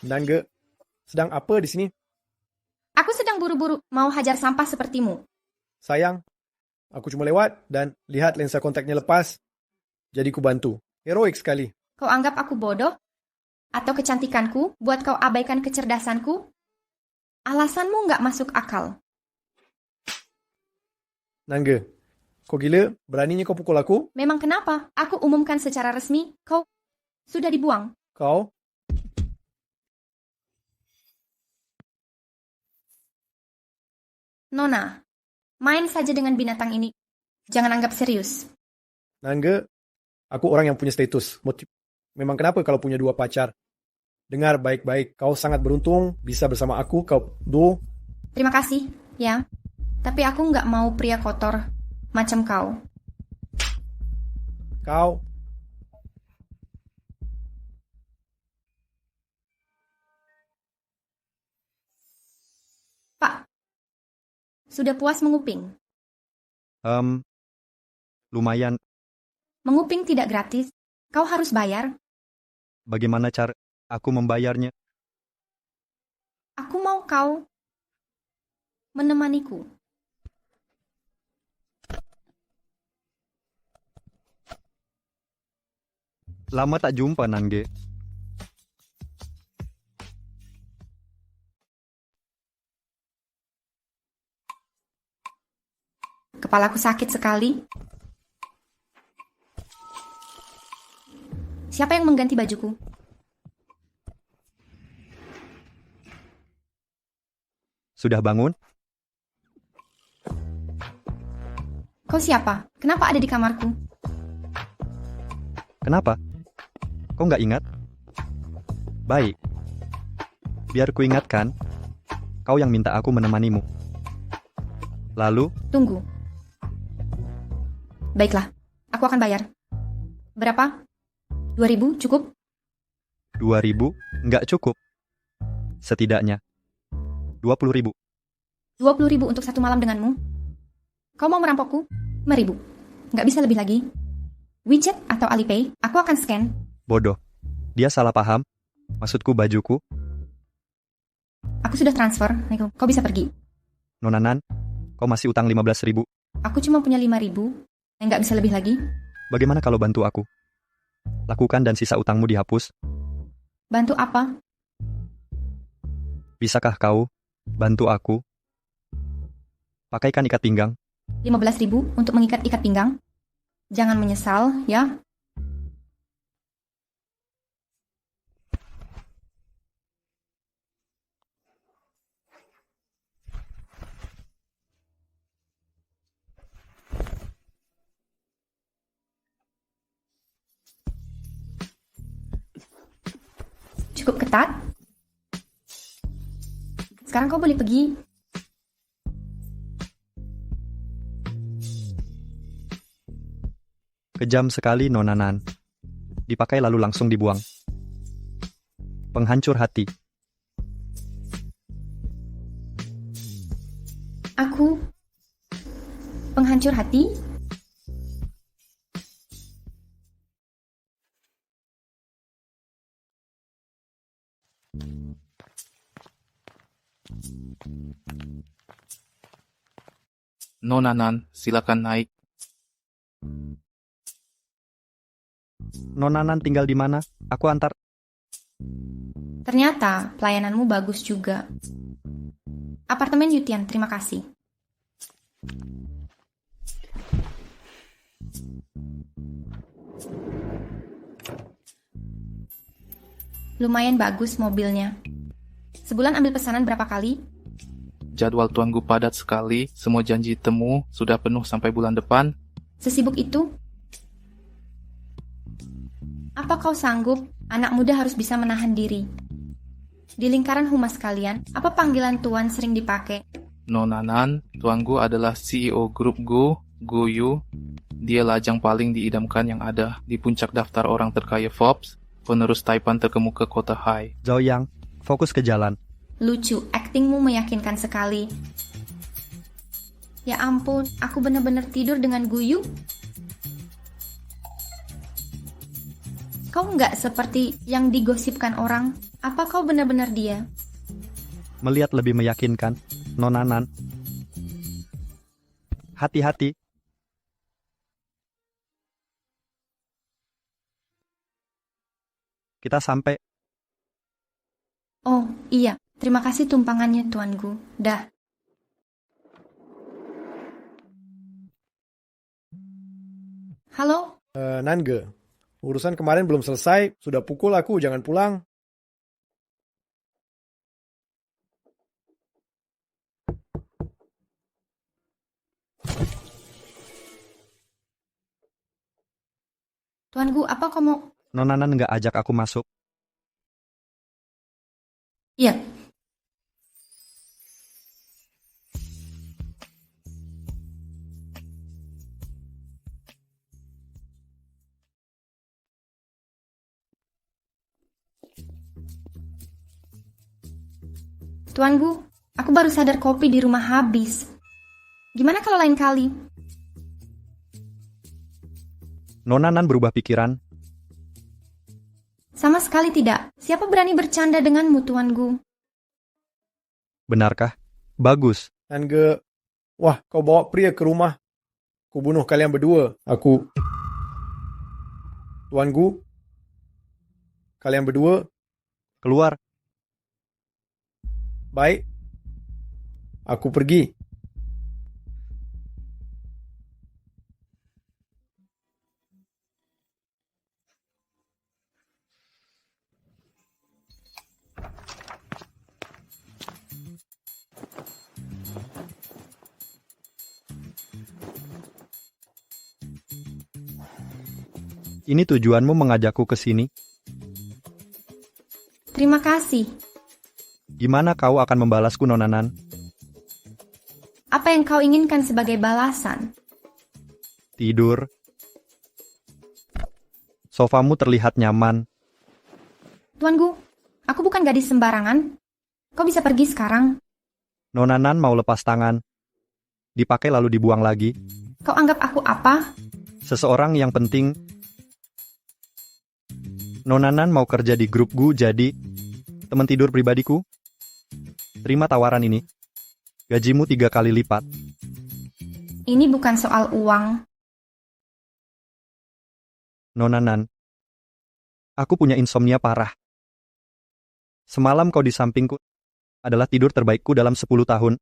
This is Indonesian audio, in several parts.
Nangge, sedang apa di sini? Aku sedang buru-buru mau hajar sampah sepertimu. Sayang, aku cuma lewat dan lihat lensa kontaknya lepas. Jadi ku bantu. Heroik sekali. Kau anggap aku bodoh? Atau kecantikanku buat kau abaikan kecerdasanku? Alasanmu nggak masuk akal. Nangge, kau gila? Beraninya kau pukul aku? Memang kenapa? Aku umumkan secara resmi, kau sudah dibuang. Kau? Nona, main saja dengan binatang ini. Jangan anggap serius. Nangge, aku orang yang punya status. Memang kenapa kalau punya dua pacar? Dengar baik-baik, kau sangat beruntung bisa bersama aku, kau duo. Terima kasih, ya. Tapi aku nggak mau pria kotor macam kau. Kau. Pak, sudah puas menguping? Lumayan. Menguping tidak gratis. Kau harus bayar. Bagaimana cara aku membayarnya? Aku mau kau menemaniku. Lama tak jumpa, Nangge. Kepalaku sakit sekali. Siapa yang mengganti bajuku? Sudah bangun? Kau siapa? Kenapa ada di kamarku? Kenapa? Kau nggak ingat? Baik. Biar ku ingatkan, kau yang minta aku menemanimu. Lalu, Tunggu. Baiklah, aku akan bayar. Berapa? 2.000 cukup? 2.000 nggak cukup. Setidaknya 20.000. 20.000 untuk satu malam denganmu? Kau mau merampokku? 5.000. Nggak bisa lebih lagi. WeChat atau Alipay, aku akan scan. Bodoh. Dia salah paham. Maksudku bajuku. Aku sudah transfer, Niko. Kau bisa pergi. Nonanan, kau masih utang 15.000. Aku cuma punya 5.000. Nggak bisa lebih lagi. Bagaimana kalau bantu aku? Lakukan dan sisa utangmu dihapus. Bantu apa? Bisakah kau bantu aku? Pakaikan ikat pinggang. 15.000 untuk mengikat ikat pinggang. Jangan menyesal, ya. Cukup ketat. Sekarang kau boleh pergi. Kejam sekali, Nonanan. Dipakai lalu langsung dibuang. Penghancur hati. Aku penghancur hati. Nonanan, silakan naik. Nonanan tinggal di mana? Aku antar. Ternyata pelayananmu bagus juga. Apartemen Yutian, terima kasih. Lumayan bagus mobilnya. Sebulan ambil pesanan berapa kali? Jadwal tuanku padat sekali, semua janji temu sudah penuh sampai bulan depan. Sesibuk itu? Apa kau sanggup? Anak muda harus bisa menahan diri. Di lingkaran humas kalian, apa panggilan tuan sering dipakai? Nonanan, tuanku adalah CEO grup Guyu. Dia lajang paling diidamkan yang ada di puncak daftar orang terkaya Forbes, penerus Taipan terkemuka kota Hai. Zhao Yang, fokus ke jalan. Lucu, aktingmu meyakinkan sekali. Ya ampun, aku benar-benar tidur dengan Guyu. Kau nggak seperti yang digosipkan orang. Apa kau benar-benar dia? Melihat lebih meyakinkan, Nona Nan. Hati-hati. Kita sampai. Oh, iya. Terima kasih tumpangannya, tuanku. Dah. Halo? Nange, urusan kemarin belum selesai, sudah pukul aku, jangan pulang. Tuanku, apa kau mau... Nona Nan nggak ajak aku masuk. Iya. Tuanku, aku baru sadar kopi di rumah habis. Gimana kalau lain kali? Nona Nan berubah pikiran. Sama sekali tidak. Siapa berani bercanda denganmu, tuanku? Benarkah? Bagus. Nange, wah kau bawa pria ke rumah. Ku bunuh kalian berdua. Aku... Tuanku, kalian berdua, Keluar. baik. Aku pergi. Ini tujuanmu mengajakku ke sini? Terima kasih. Gimana kau akan membalasku, Nona Nan? Apa yang kau inginkan sebagai balasan? Tidur. Sofamu terlihat nyaman. Tuanku, aku bukan gadis sembarangan. Kau bisa pergi sekarang. Nona Nan mau lepas tangan. Dipakai lalu dibuang lagi. Kau anggap aku apa? Seseorang yang penting. Nona Nan mau kerja di grup Gu jadi teman tidur pribadiku. Terima tawaran ini. Gajimu 3 kali lipat. Ini bukan soal uang. Nona Nan. Aku punya insomnia parah. Semalam kau di sampingku adalah tidur terbaikku dalam 10 tahun.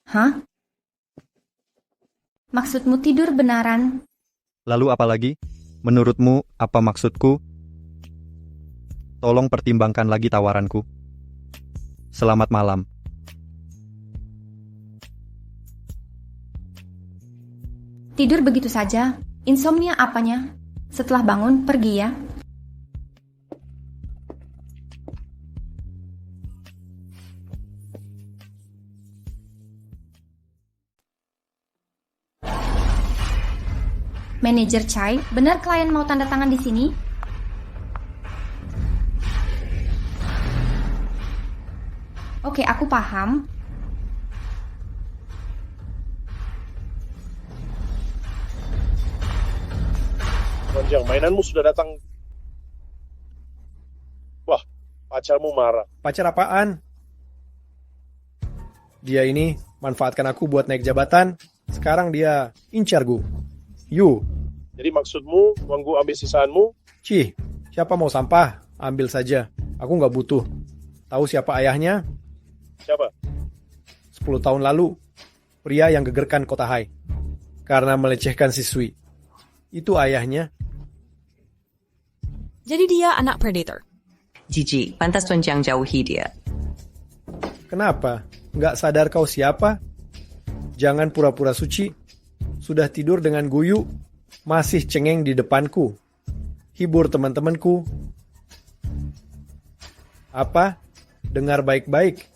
Hah? Maksudmu tidur benaran? Lalu apa lagi? Menurutmu, apa maksudku? Tolong pertimbangkan lagi tawaranku. Selamat malam. Tidur begitu saja? Insomnia apanya? Setelah bangun, pergi ya. Manajer Chai, benar klien mau tanda tangan di sini? Oke, aku paham. Panjang, mainanmu sudah datang. Wah, pacarmu marah. Pacar apaan? Dia ini manfaatkan aku buat naik jabatan. Sekarang dia incar gue. You, Jadi maksudmu, uangku ambil sisaanmu? Cih, siapa mau sampah? Ambil saja. Aku nggak butuh. Tahu siapa ayahnya? Siapa? 10 tahun lalu, pria yang gegerkan kota Hai karena melecehkan siswi. Itu ayahnya. Jadi dia anak predator. Jijik, pantas Tuan Jiang jauhi dia. Kenapa? Nggak sadar kau siapa? Jangan pura-pura suci. Sudah tidur dengan Guyu, masih cengeng di depanku. Hibur teman-temanku. Apa? Dengar baik-baik.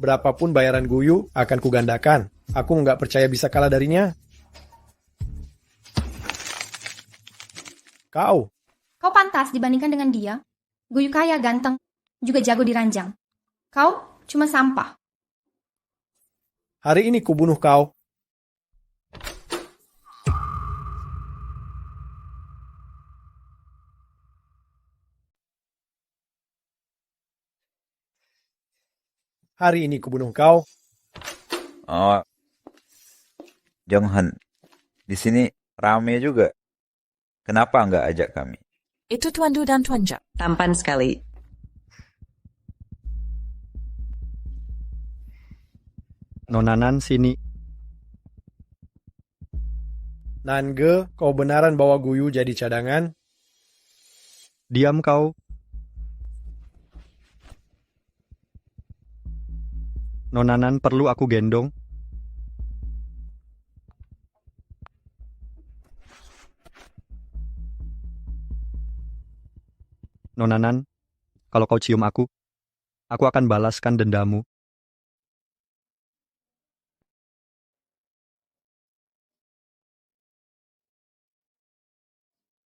Berapapun bayaran Guyu akan kugandakan. Aku nggak percaya bisa kalah darinya. Kau, Kau pantas dibandingkan dengan dia. Guyu kaya, ganteng, juga jago di ranjang. Kau cuma sampah. hari ini kubunuh kau. Hari ini kubunuh kau. Oh, Jonghan, di sini rame juga. Kenapa nggak ajak kami? Itu Tuan Du dan Tuan Jack. Tampan sekali. Nonanan sini. Nange, kau benaran bawa Guyu jadi cadangan? Diam kau. Nonanan perlu aku gendong. Nonanan, kalau kau cium aku akan balaskan dendamu.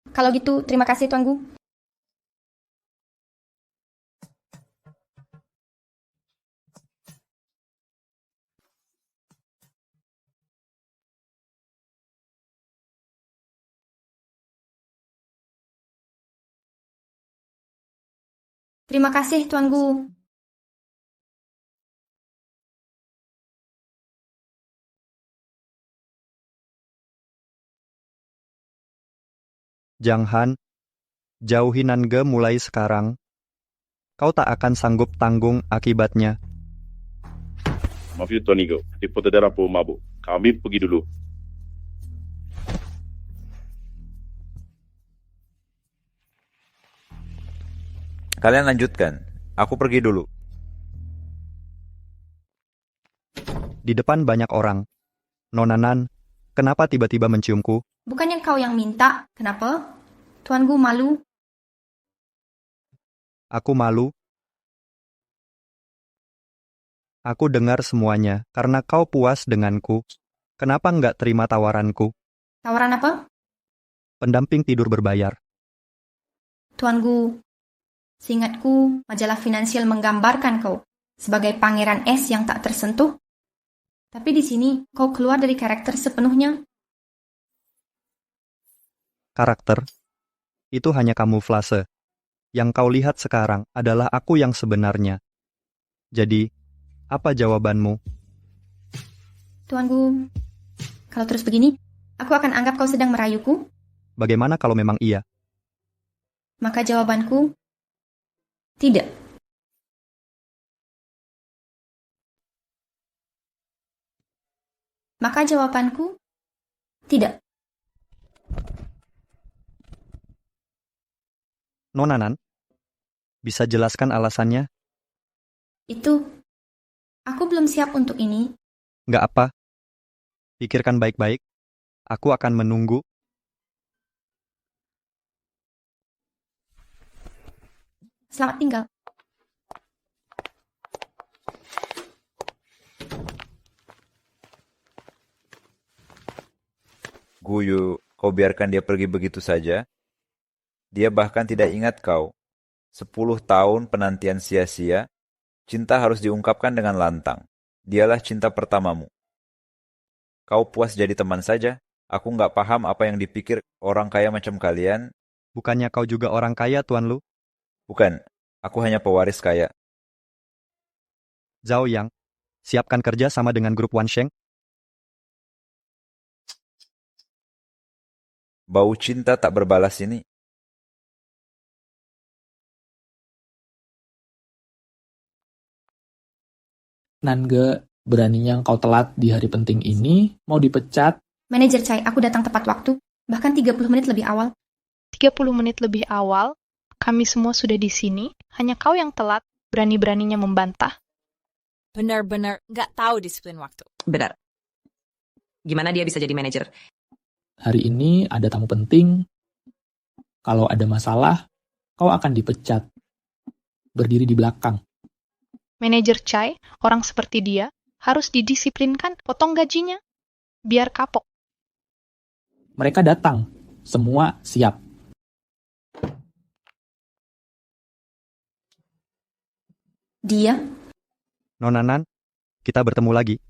Kalau gitu, terima kasih Tuan Gu. Terima kasih Tuan Gu. Janghan, jauhi Nange mulai sekarang. Kau tak akan sanggup tanggung akibatnya. Maaf ya Tuan Igo, di Potedera mabuk. Kami pergi dulu. Kalian lanjutkan. Aku pergi dulu. Di depan banyak orang. Nonanan, kenapa tiba-tiba menciumku? Bukannya kau yang minta, kenapa? Tuan Gu malu. Aku malu. Aku dengar semuanya karena kau puas denganku. Kenapa nggak terima tawaranku? Tawaran apa? Pendamping tidur berbayar. Tuan Gu, seingatku majalah finansial menggambarkan kau sebagai pangeran es yang tak tersentuh. Tapi di sini kau keluar dari karakter sepenuhnya. Karakter itu hanya kamuflase. Yang kau lihat sekarang adalah aku yang sebenarnya. Jadi, apa jawabanmu? Tuan Gu, kalau terus begini, aku akan anggap kau sedang merayuku. Bagaimana kalau memang iya? Maka jawabanku, tidak. Maka jawabanku, tidak. Nonanan, bisa jelaskan alasannya? Itu, aku belum siap untuk ini. Nggak apa. Pikirkan baik-baik. Aku akan menunggu. Selamat tinggal. Guyu, kau biarkan dia pergi begitu saja? Dia bahkan tidak ingat kau. 10 tahun penantian sia-sia, cinta harus diungkapkan dengan lantang. Dialah cinta pertamamu. Kau puas jadi teman saja? Aku nggak paham apa yang dipikir orang kaya macam kalian. Bukannya kau juga orang kaya, Tuan Lu? Bukan, aku hanya pewaris kaya. Zhao Yang, siapkan kerja sama dengan grup Wansheng. Bau cinta tak berbalas ini. Nange, beraninya engkau telat di hari penting ini, mau dipecat? Manajer Chai, aku datang tepat waktu, bahkan 30 menit lebih awal. 30 menit lebih awal, kami semua sudah di sini, hanya kau yang telat, berani-beraninya membantah. Benar-benar nggak tahu disiplin waktu. Benar. Gimana dia bisa jadi manajer? Hari ini ada tamu penting. Kalau ada masalah, kau akan dipecat. Berdiri di belakang. Manajer Chai, orang seperti dia, harus didisiplinkan, potong gajinya, biar kapok. Mereka datang. Semua siap. Dia, Nonanan, kita bertemu lagi.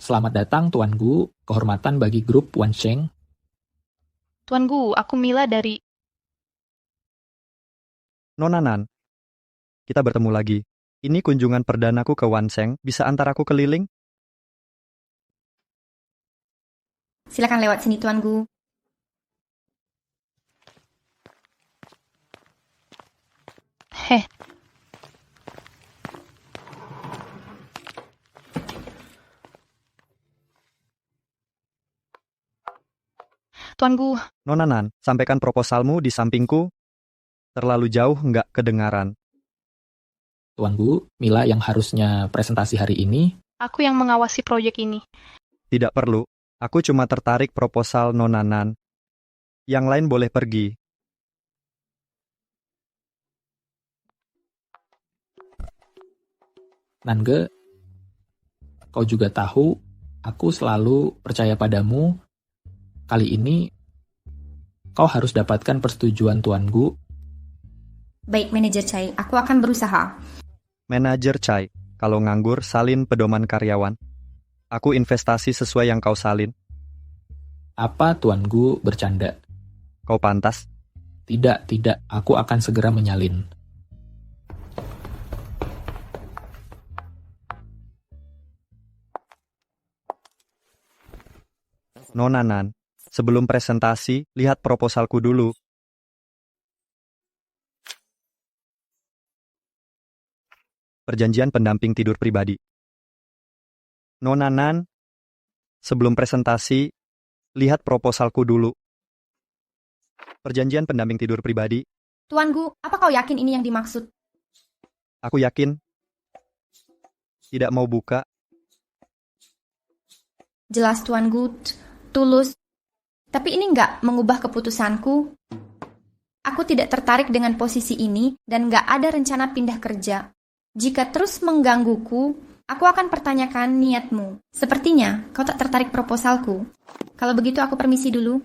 Selamat datang Tuan Gu, kehormatan bagi grup Wansheng. Tuan Gu, aku Mila dari... Nona Nan, kita bertemu lagi. Ini kunjungan perdanaku ke Wanseng. Bisa antar aku keliling? Silakan lewat sini, Tuan Gu. Heh, Tuan Gu, Nona Nan, sampaikan proposalmu di sampingku. Terlalu jauh nggak kedengaran. Tuan Gu, Mila yang harusnya presentasi hari ini, aku yang mengawasi proyek ini. Tidak perlu. Aku cuma tertarik proposal Nona Nan. Yang lain boleh pergi. Nangge, kau juga tahu, aku selalu percaya padamu. Kali ini, kau harus dapatkan persetujuan Tuan Gu. Baik, Manajer Chai, aku akan berusaha. Manajer Chai, kalau nganggur salin pedoman karyawan. Aku investasi sesuai yang kau salin. Apa Tuan Gu bercanda? Kau pantas. Tidak, aku akan segera menyalin. Nona Nan, sebelum presentasi, lihat proposalku dulu. Perjanjian pendamping tidur pribadi. Nona Nan, sebelum presentasi, lihat proposalku dulu. Perjanjian pendamping tidur pribadi. Tuan Gu, apa kau yakin ini yang dimaksud? Aku yakin. Tidak mau buka. Jelas, Tuan Gu, tulus. Tapi ini nggak mengubah keputusanku. Aku tidak tertarik dengan posisi ini dan nggak ada rencana pindah kerja. Jika terus menggangguku, aku akan pertanyakan niatmu. Sepertinya kau tak tertarik proposalku. Kalau begitu aku permisi dulu.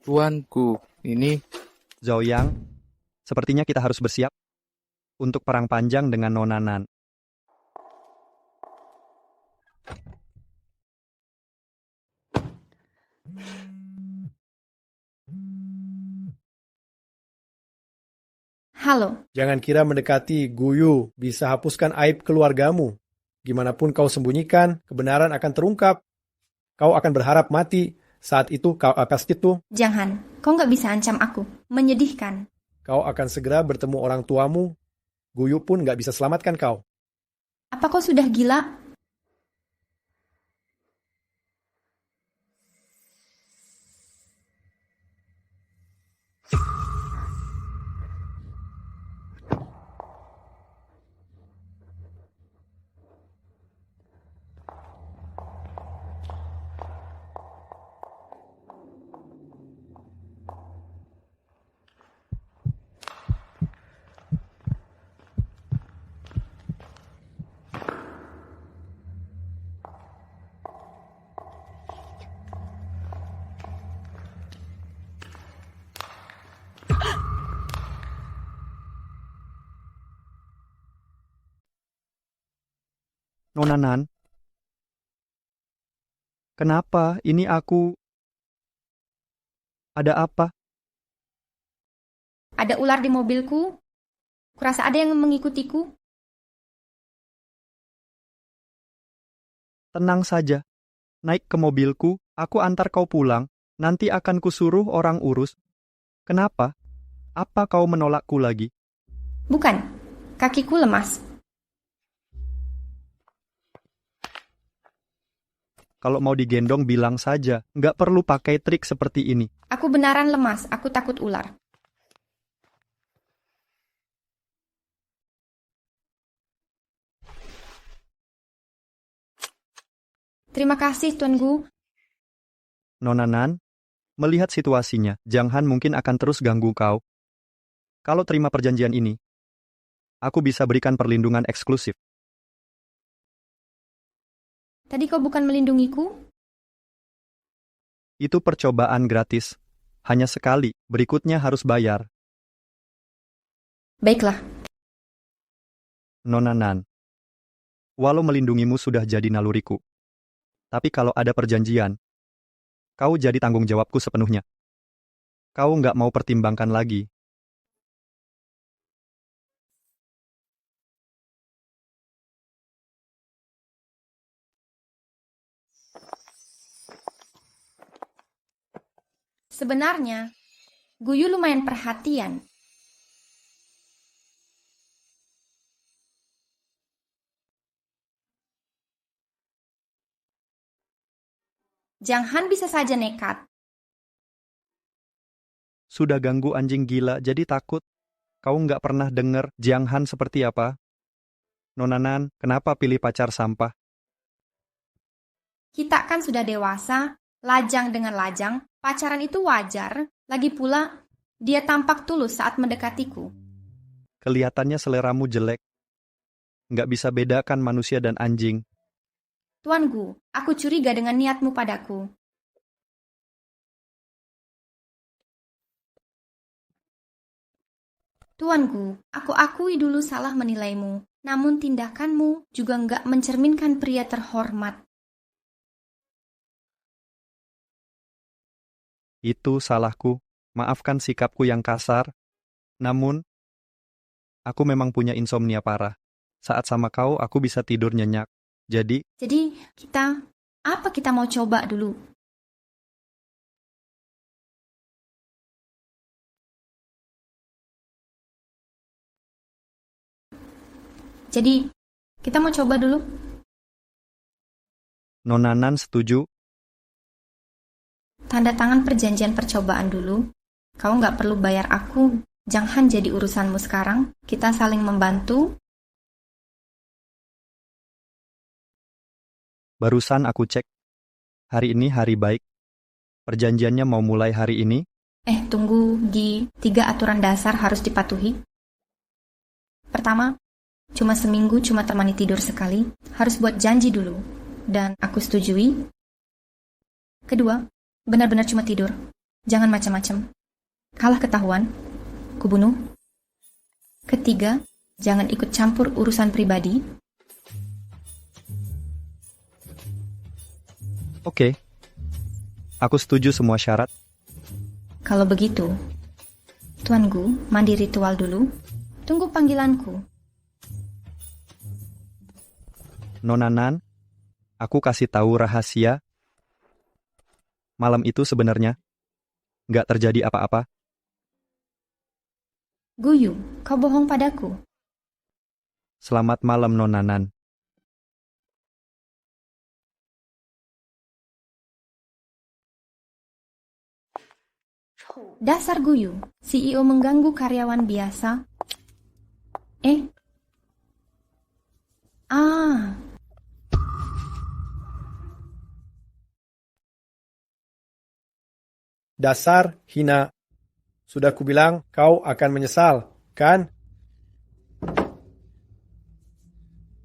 Tuan Gu, ini Zhao Yang, sepertinya kita harus bersiap untuk perang panjang dengan Nona Nan. Halo, Jangan kira mendekati Guyu bisa hapuskan aib keluargamu. Gimanapun kau sembunyikan, kebenaran akan terungkap. Kau akan berharap mati. Saat itu kau atas itu, jangan. Kau nggak bisa ancam aku. Menyedihkan. kau akan segera bertemu orang tuamu. Guyu pun nggak bisa selamatkan kau. Apa kau sudah gila? Nona Nan, kenapa ini aku? Ada apa? Ada ular di mobilku? Kurasa ada yang mengikutiku? Tenang saja. Naik ke mobilku, aku antar kau pulang. Nanti akan kusuruh orang urus. Kenapa? Apa kau menolakku lagi? Bukan. Kakiku lemas. Kalau mau digendong bilang saja. Nggak perlu pakai trik seperti ini. Aku benaran lemas. Aku takut ular. Terima kasih, Tuan Gu. Nona Nan, melihat situasinya, Jang Han mungkin akan terus ganggu kau. Kalau terima perjanjian ini, aku bisa berikan perlindungan eksklusif. Tadi kau bukan melindungiku? Itu percobaan gratis. Hanya sekali, berikutnya harus bayar. Baiklah. Nona Nan, walau melindungimu sudah jadi naluriku. Tapi kalau ada perjanjian, kau jadi tanggung jawabku sepenuhnya. Kau nggak mau pertimbangkan lagi. Sebenarnya, Guyu lumayan perhatian. Jang Han bisa saja nekat. Sudah ganggu anjing gila jadi takut. Kau nggak pernah denger Jiang Han seperti apa? Nona Nan, kenapa pilih pacar sampah? Kita kan sudah dewasa, lajang dengan lajang, pacaran itu wajar. Lagi pula, dia tampak tulus saat mendekatiku. Kelihatannya seleramu jelek. Nggak bisa bedakan manusia dan anjing. Tuan Gu, aku curiga dengan niatmu padaku. Tuan Gu, aku akui dulu salah menilaimu. Namun tindakanmu juga nggak mencerminkan pria terhormat. Itu salahku. Maafkan sikapku yang kasar. Namun, aku memang punya insomnia parah. Saat sama kau, aku bisa tidur nyenyak. Jadi, apa kita mau coba dulu? Jadi, kita mau coba dulu? Nona Nan setuju. Tanda tangan perjanjian percobaan dulu. Kau nggak perlu bayar aku. Jangan jadi urusanmu sekarang. Kita saling membantu. Barusan aku cek. Hari ini hari baik. Perjanjiannya mau mulai hari ini. Tunggu, Gi. 3 aturan dasar harus dipatuhi. Pertama, cuma seminggu cuma temani tidur sekali. Harus buat janji dulu. Dan aku setujui. Kedua, benar-benar cuma tidur. Jangan macam-macam. Kalah ketahuan, kubunuh. Ketiga, jangan ikut campur urusan pribadi. Oke. Aku setuju semua syarat. Kalau begitu, Tuan Gu, mandi ritual dulu. Tunggu panggilanku. Nona Nan, aku kasih tahu rahasia. Malam itu sebenarnya nggak terjadi apa-apa. Guyu, kau bohong padaku. Selamat malam Nona Nan. Dasar Guyu, CEO mengganggu karyawan biasa. Dasar hina. Sudah kubilang kau akan menyesal, kan?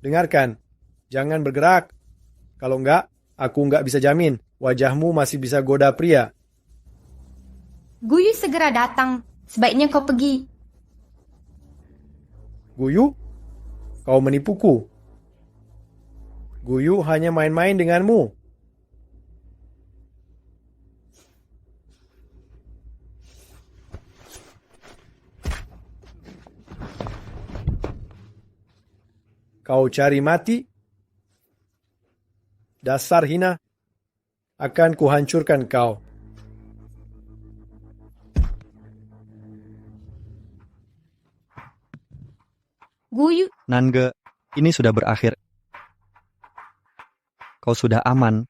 Dengarkan, jangan bergerak. Kalau enggak, aku enggak bisa jamin wajahmu masih bisa goda pria. Guyu segera datang. Sebaiknya kau pergi. Guyu, kau menipuku. Guyu hanya main-main denganmu. Kau cari mati? Dasar hina, akan kuhancurkan kau. Guyu, Nangge, ini sudah berakhir. Kau sudah aman.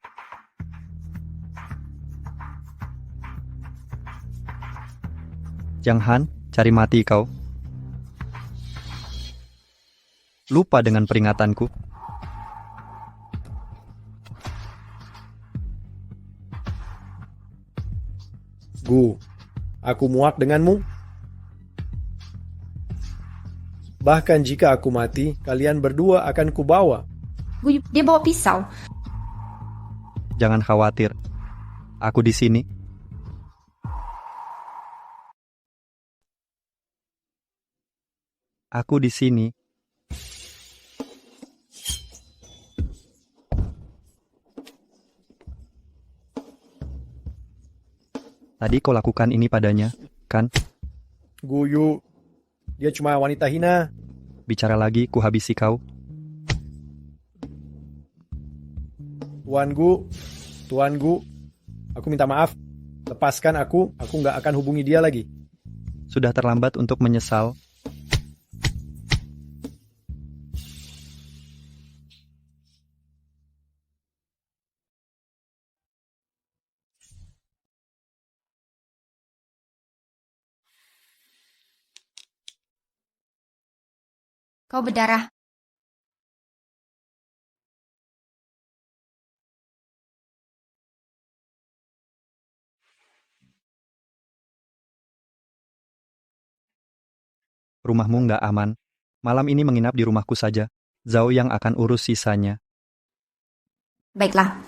Jiang Han, cari mati kau. Lupa dengan peringatanku. Gu, aku muak denganmu. Bahkan jika aku mati, kalian berdua akan kubawa. Guyu, dia bawa pisau. Jangan khawatir. Aku di sini. Aku di sini. Tadi kau lakukan ini padanya, kan? Guyu, dia cuma wanita hina. Bicara lagi, ku habisi kau. Tuan Gu, aku minta maaf. Lepaskan aku nggak akan hubungi dia lagi. Sudah terlambat untuk menyesal. Kau berdarah. Rumahmu nggak aman. Malam ini menginap di rumahku saja. Zhao yang akan urus sisanya. Baiklah.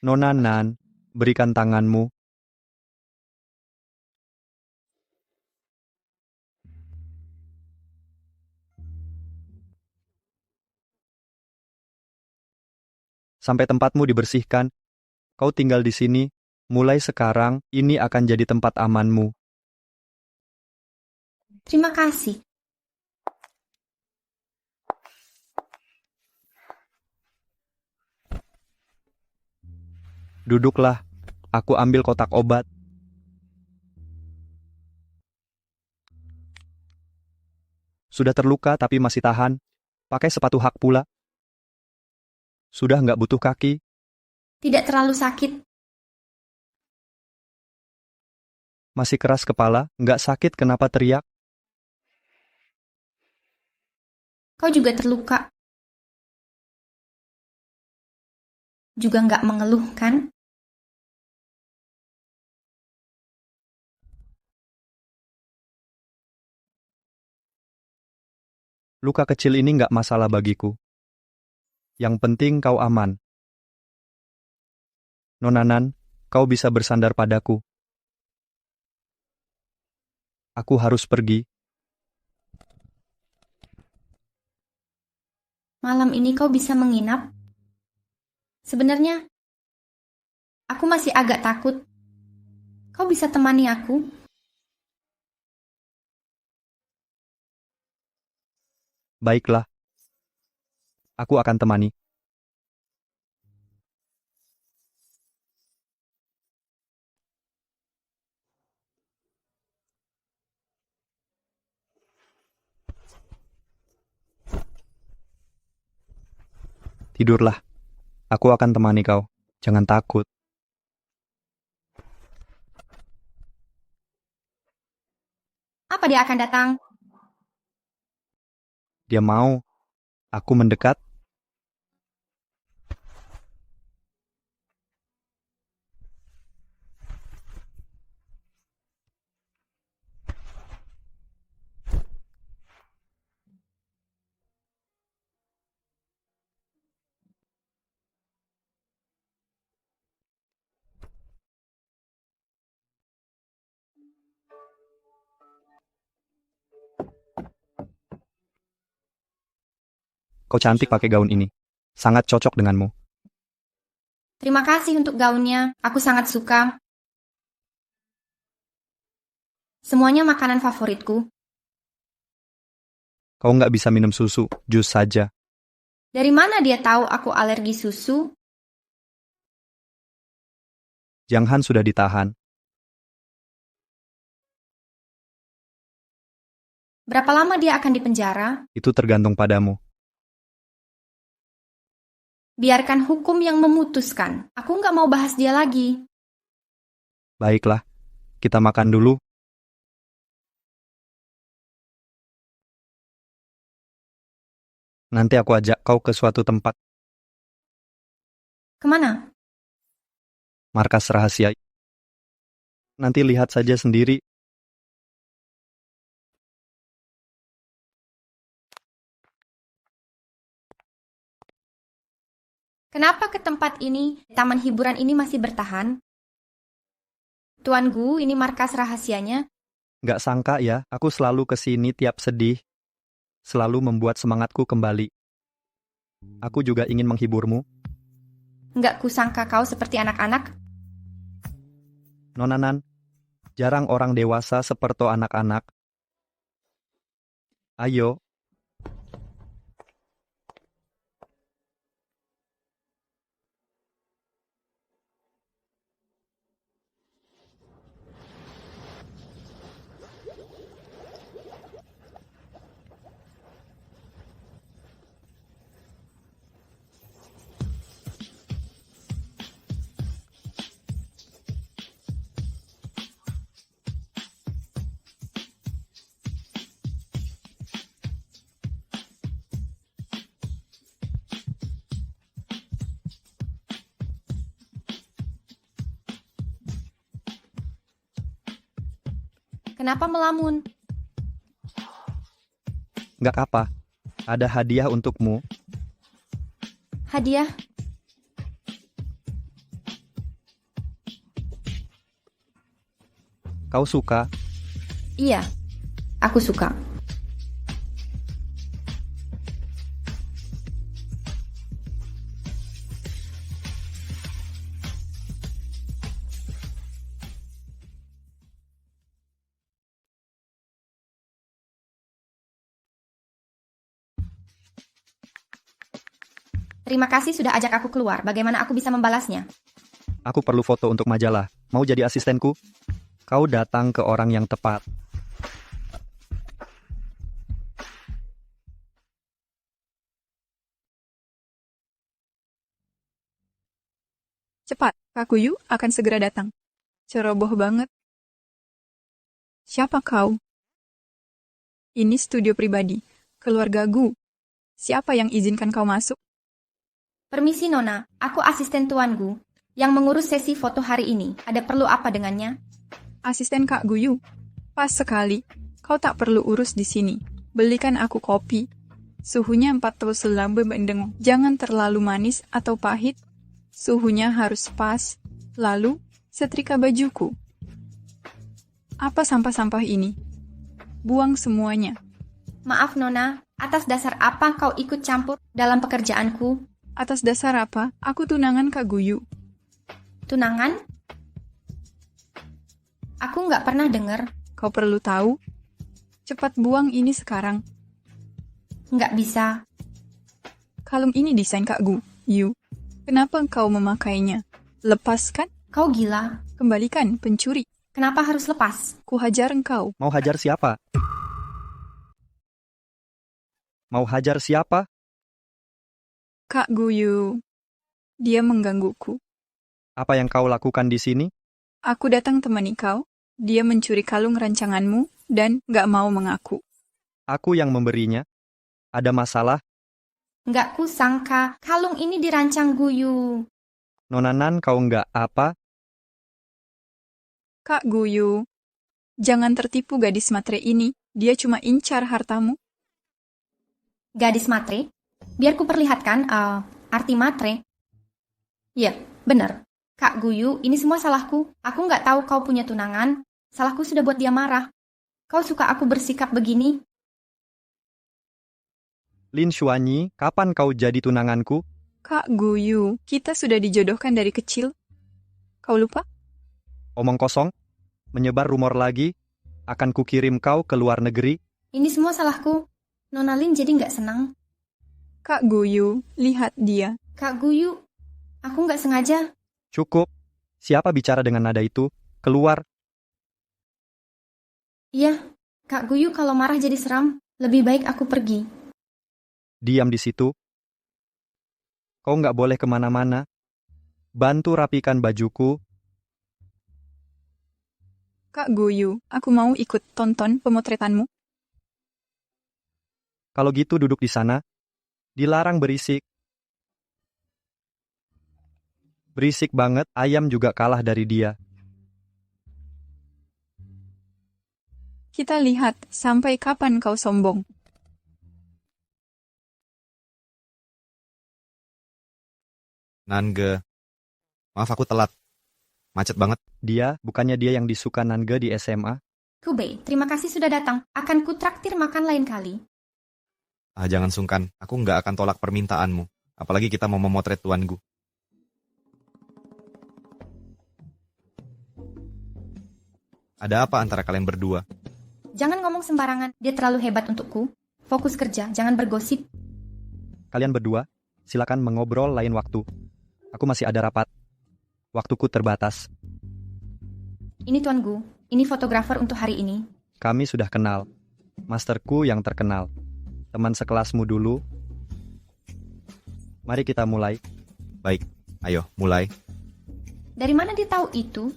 Nona Nan, berikan tanganmu. Sampai tempatmu dibersihkan. Kau tinggal di sini. Mulai sekarang, ini akan jadi tempat amanmu. Terima kasih. Duduklah. Aku ambil kotak obat. Sudah terluka tapi masih tahan. Pakai sepatu hak pula. Sudah nggak butuh kaki. Tidak terlalu sakit. Masih keras kepala, nggak sakit kenapa teriak? Kau juga terluka. Juga nggak mengeluh, kan? Luka kecil ini nggak masalah bagiku. Yang penting kau aman. Nona Nan, kau bisa bersandar padaku. Aku harus pergi. Malam ini kau bisa menginap? Sebenarnya, aku masih agak takut. Kau bisa temani aku? Baiklah. Aku akan temani. Tidurlah. Aku akan temani kau. Jangan takut. Apa dia akan datang? Dia mau. Aku mendekat. Kau cantik pakai gaun ini. Sangat cocok denganmu. Terima kasih untuk gaunnya. Aku sangat suka. Semuanya makanan favoritku. Kau nggak bisa minum susu, jus saja. Dari mana dia tahu aku alergi susu? Jiang Han sudah ditahan. Berapa lama dia akan dipenjara? Itu tergantung padamu. Biarkan hukum yang memutuskan. Aku nggak mau bahas dia lagi. Baiklah, kita makan dulu. Nanti aku ajak kau ke suatu tempat. Kemana? Markas rahasia. Nanti lihat saja sendiri. Kenapa ke tempat ini, taman hiburan ini masih bertahan? Tuan Gu, ini markas rahasianya. Nggak sangka ya, aku selalu ke sini tiap sedih. Selalu membuat semangatku kembali. Aku juga ingin menghiburmu. Nggak kusangka kau seperti anak-anak. Nona Nan, jarang orang dewasa seperti anak-anak. Ayo. Kenapa melamun? Nggak apa, ada hadiah untukmu. Hadiah? Kau suka? Iya, aku suka. Terima kasih sudah ajak aku keluar. Bagaimana aku bisa membalasnya? Aku perlu foto untuk majalah. Mau jadi asistenku? Kau datang ke orang yang tepat. Cepat, Kak Guyu akan segera datang. Ceroboh banget. Siapa kau? Ini studio pribadi, keluarga Gu. Siapa yang izinkan kau masuk? Permisi Nona, aku asisten Tuan Gu yang mengurus sesi foto hari ini. Ada perlu apa dengannya? Asisten Kak Guyu. Pas sekali. Kau tak perlu urus di sini. Belikan aku kopi. Suhunya 49 bendeng. Jangan terlalu manis atau pahit. Suhunya harus pas. Lalu, setrika bajuku. Apa sampah-sampah ini? Buang semuanya. Maaf Nona, atas dasar apa kau ikut campur dalam pekerjaanku? Atas dasar apa? Aku tunangan Kak Guyu. Tunangan? Aku nggak pernah dengar. Kau perlu tahu? Cepat buang ini sekarang. Nggak bisa. Kalung ini desain Kak Guyu. Kenapa kau memakainya? Lepaskan? Kau gila. Kembalikan, pencuri. Kenapa harus lepas? Ku hajar engkau. Mau hajar siapa? Mau hajar siapa? Kak Guyu. Dia menggangguku. Apa yang kau lakukan di sini? Aku datang temani kau. Dia mencuri kalung rancanganmu dan gak mau mengaku. Aku yang memberinya. Ada masalah? Nggak kusangka kalung ini dirancang Guyu. Nona Nan, kau nggak apa? Kak Guyu. Jangan tertipu gadis matre ini. Dia cuma incar hartamu. Gadis matre? Biar ku perlihatkan arti matre. Ya, benar. Kak Guyu, ini semua salahku. Aku nggak tahu kau punya tunangan. Salahku sudah buat dia marah. Kau suka aku bersikap begini? Lin Xuanyi, kapan kau jadi tunanganku? Kak Guyu, kita sudah dijodohkan dari kecil. Kau lupa? Omong kosong? Menyebar rumor lagi? Akan kukirim kau ke luar negeri? Ini semua salahku. Nona Lin jadi nggak senang. Kak Guyu, lihat dia. Kak Guyu, aku nggak sengaja. Cukup. Siapa bicara dengan nada itu? Keluar. Iya, Kak Guyu kalau marah jadi seram. Lebih baik aku pergi. Diam di situ. Kau nggak boleh kemana-mana. Bantu rapikan bajuku. Kak Guyu, aku mau ikut tonton pemotretanmu. Kalau gitu duduk di sana. Dilarang berisik. Berisik banget, ayam juga kalah dari dia. Kita lihat sampai kapan kau sombong. Nange. Maaf aku telat. Macet banget. Bukannya dia yang disuka Nange di SMA? Kubei, terima kasih sudah datang. Akan kutraktir makan lain kali. Jangan sungkan. Aku nggak akan tolak permintaanmu. Apalagi kita mau memotret Tuan Gu. Ada apa antara kalian berdua? Jangan ngomong sembarangan, dia terlalu hebat untukku. Fokus kerja, jangan bergosip. Kalian berdua, silakan mengobrol lain waktu. Aku masih ada rapat. Waktuku terbatas. Ini Tuan Gu, ini fotografer untuk hari ini. Kami sudah kenal. Masterku yang terkenal. Teman sekelasmu dulu. Mari kita mulai. Baik, ayo mulai. Dari mana dia tahu itu?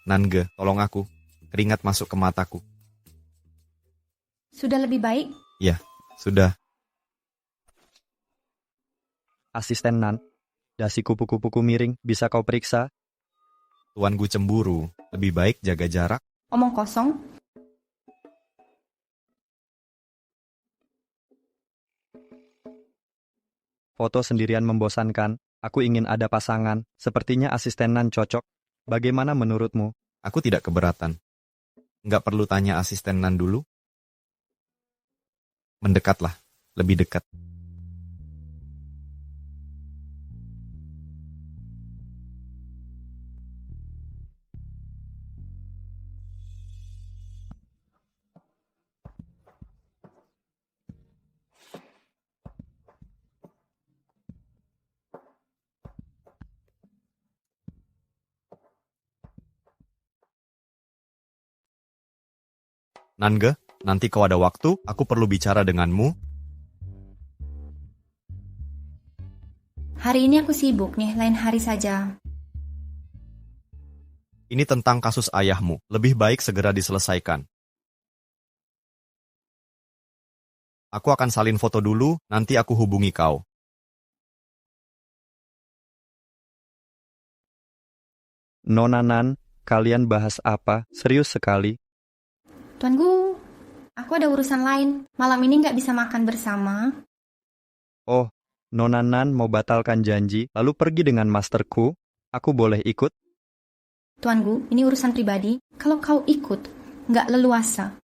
Nange, tolong aku. Keringat masuk ke mataku. Sudah lebih baik? Ya, sudah. Asisten Nan, dasi kupu-kupuku miring, bisa kau periksa? Tuan Gu cemburu. Lebih baik jaga jarak. Omong kosong. Foto sendirian membosankan. Aku ingin ada pasangan. Sepertinya asisten Nan cocok. Bagaimana menurutmu? Aku tidak keberatan. Nggak perlu tanya asisten Nan dulu. Mendekatlah, lebih dekat. Nange, nanti kau ada waktu, aku perlu bicara denganmu. Hari ini aku sibuk nih, lain hari saja. Ini tentang kasus ayahmu, lebih baik segera diselesaikan. Aku akan salin foto dulu, nanti aku hubungi kau. Nona Nan, kalian bahas apa? Serius sekali? Tuan Gu, aku ada urusan lain. Malam ini nggak bisa makan bersama. Oh, Nona Nan mau batalkan janji, lalu pergi dengan masterku. Aku boleh ikut? Tuan Gu, ini urusan pribadi. Kalau kau ikut, nggak leluasa.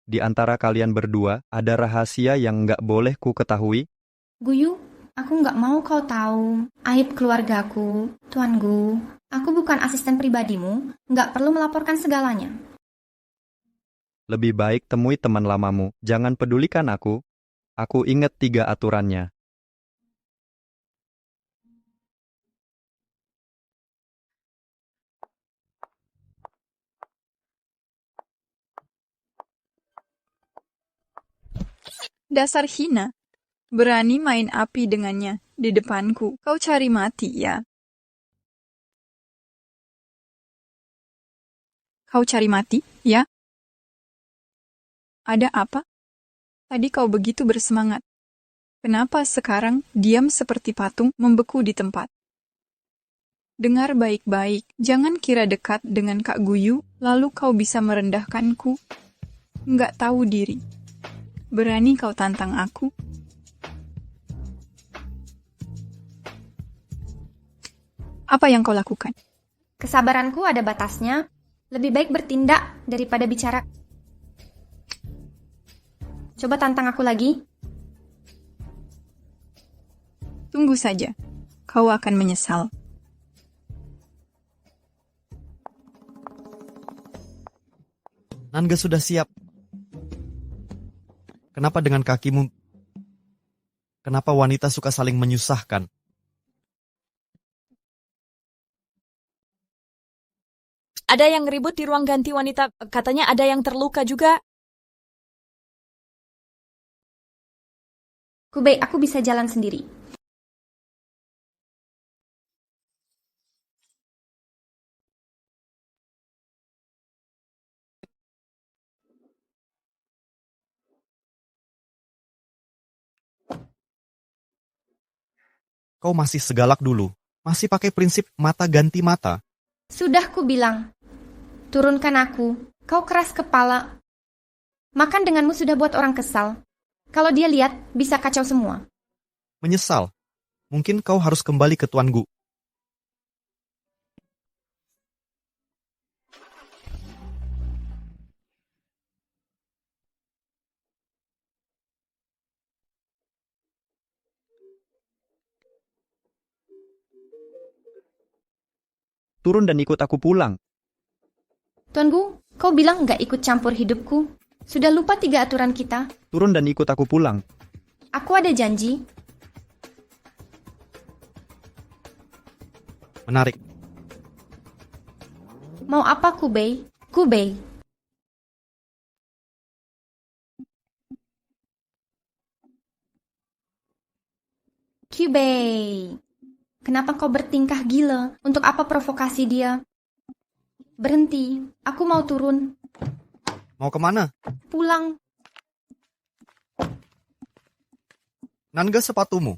Di antara kalian berdua, ada rahasia yang nggak boleh ku ketahui? Guyu, aku nggak mau kau tahu aib keluargaku. Tuan Gu, aku bukan asisten pribadimu, nggak perlu melaporkan segalanya. Lebih baik temui teman lamamu, jangan pedulikan aku. Aku ingat 3 aturannya. Dasar hina. Berani main api dengannya di depanku. Kau cari mati, ya? Kau cari mati, ya? Ada apa? Tadi kau begitu bersemangat. Kenapa sekarang diam seperti patung membeku di tempat? Dengar baik-baik, jangan kira dekat dengan Kak Guyu, lalu kau bisa merendahkanku. Nggak tahu diri. Berani kau tantang aku? Apa yang kau lakukan? Kesabaranku ada batasnya. Lebih baik bertindak daripada bicara. Coba tantang aku lagi. Tunggu saja. Kau akan menyesal. Nange sudah siap. Kenapa dengan kakimu? Kenapa wanita suka saling menyusahkan? Ada yang ribut di ruang ganti wanita. Katanya ada yang terluka juga. Baik, aku bisa jalan sendiri. Kau masih segalak dulu. Masih pakai prinsip mata ganti mata. Sudah ku bilang. Turunkan aku. Kau keras kepala. Makan denganmu sudah buat orang kesal. Kalau dia lihat, bisa kacau semua. Menyesal. Mungkin kau harus kembali ke Tuan Gu. Turun dan ikut aku pulang. Tuan Gu, kau bilang nggak ikut campur hidupku. Sudah lupa 3 aturan kita. Turun dan ikut aku pulang. Aku ada janji. Menarik. Mau apa Kubei? Kubei. Kubei. Kenapa kau bertingkah gila? Untuk apa provokasi dia? Berhenti. Aku mau turun. Mau kemana? Pulang. Nangga sepatumu.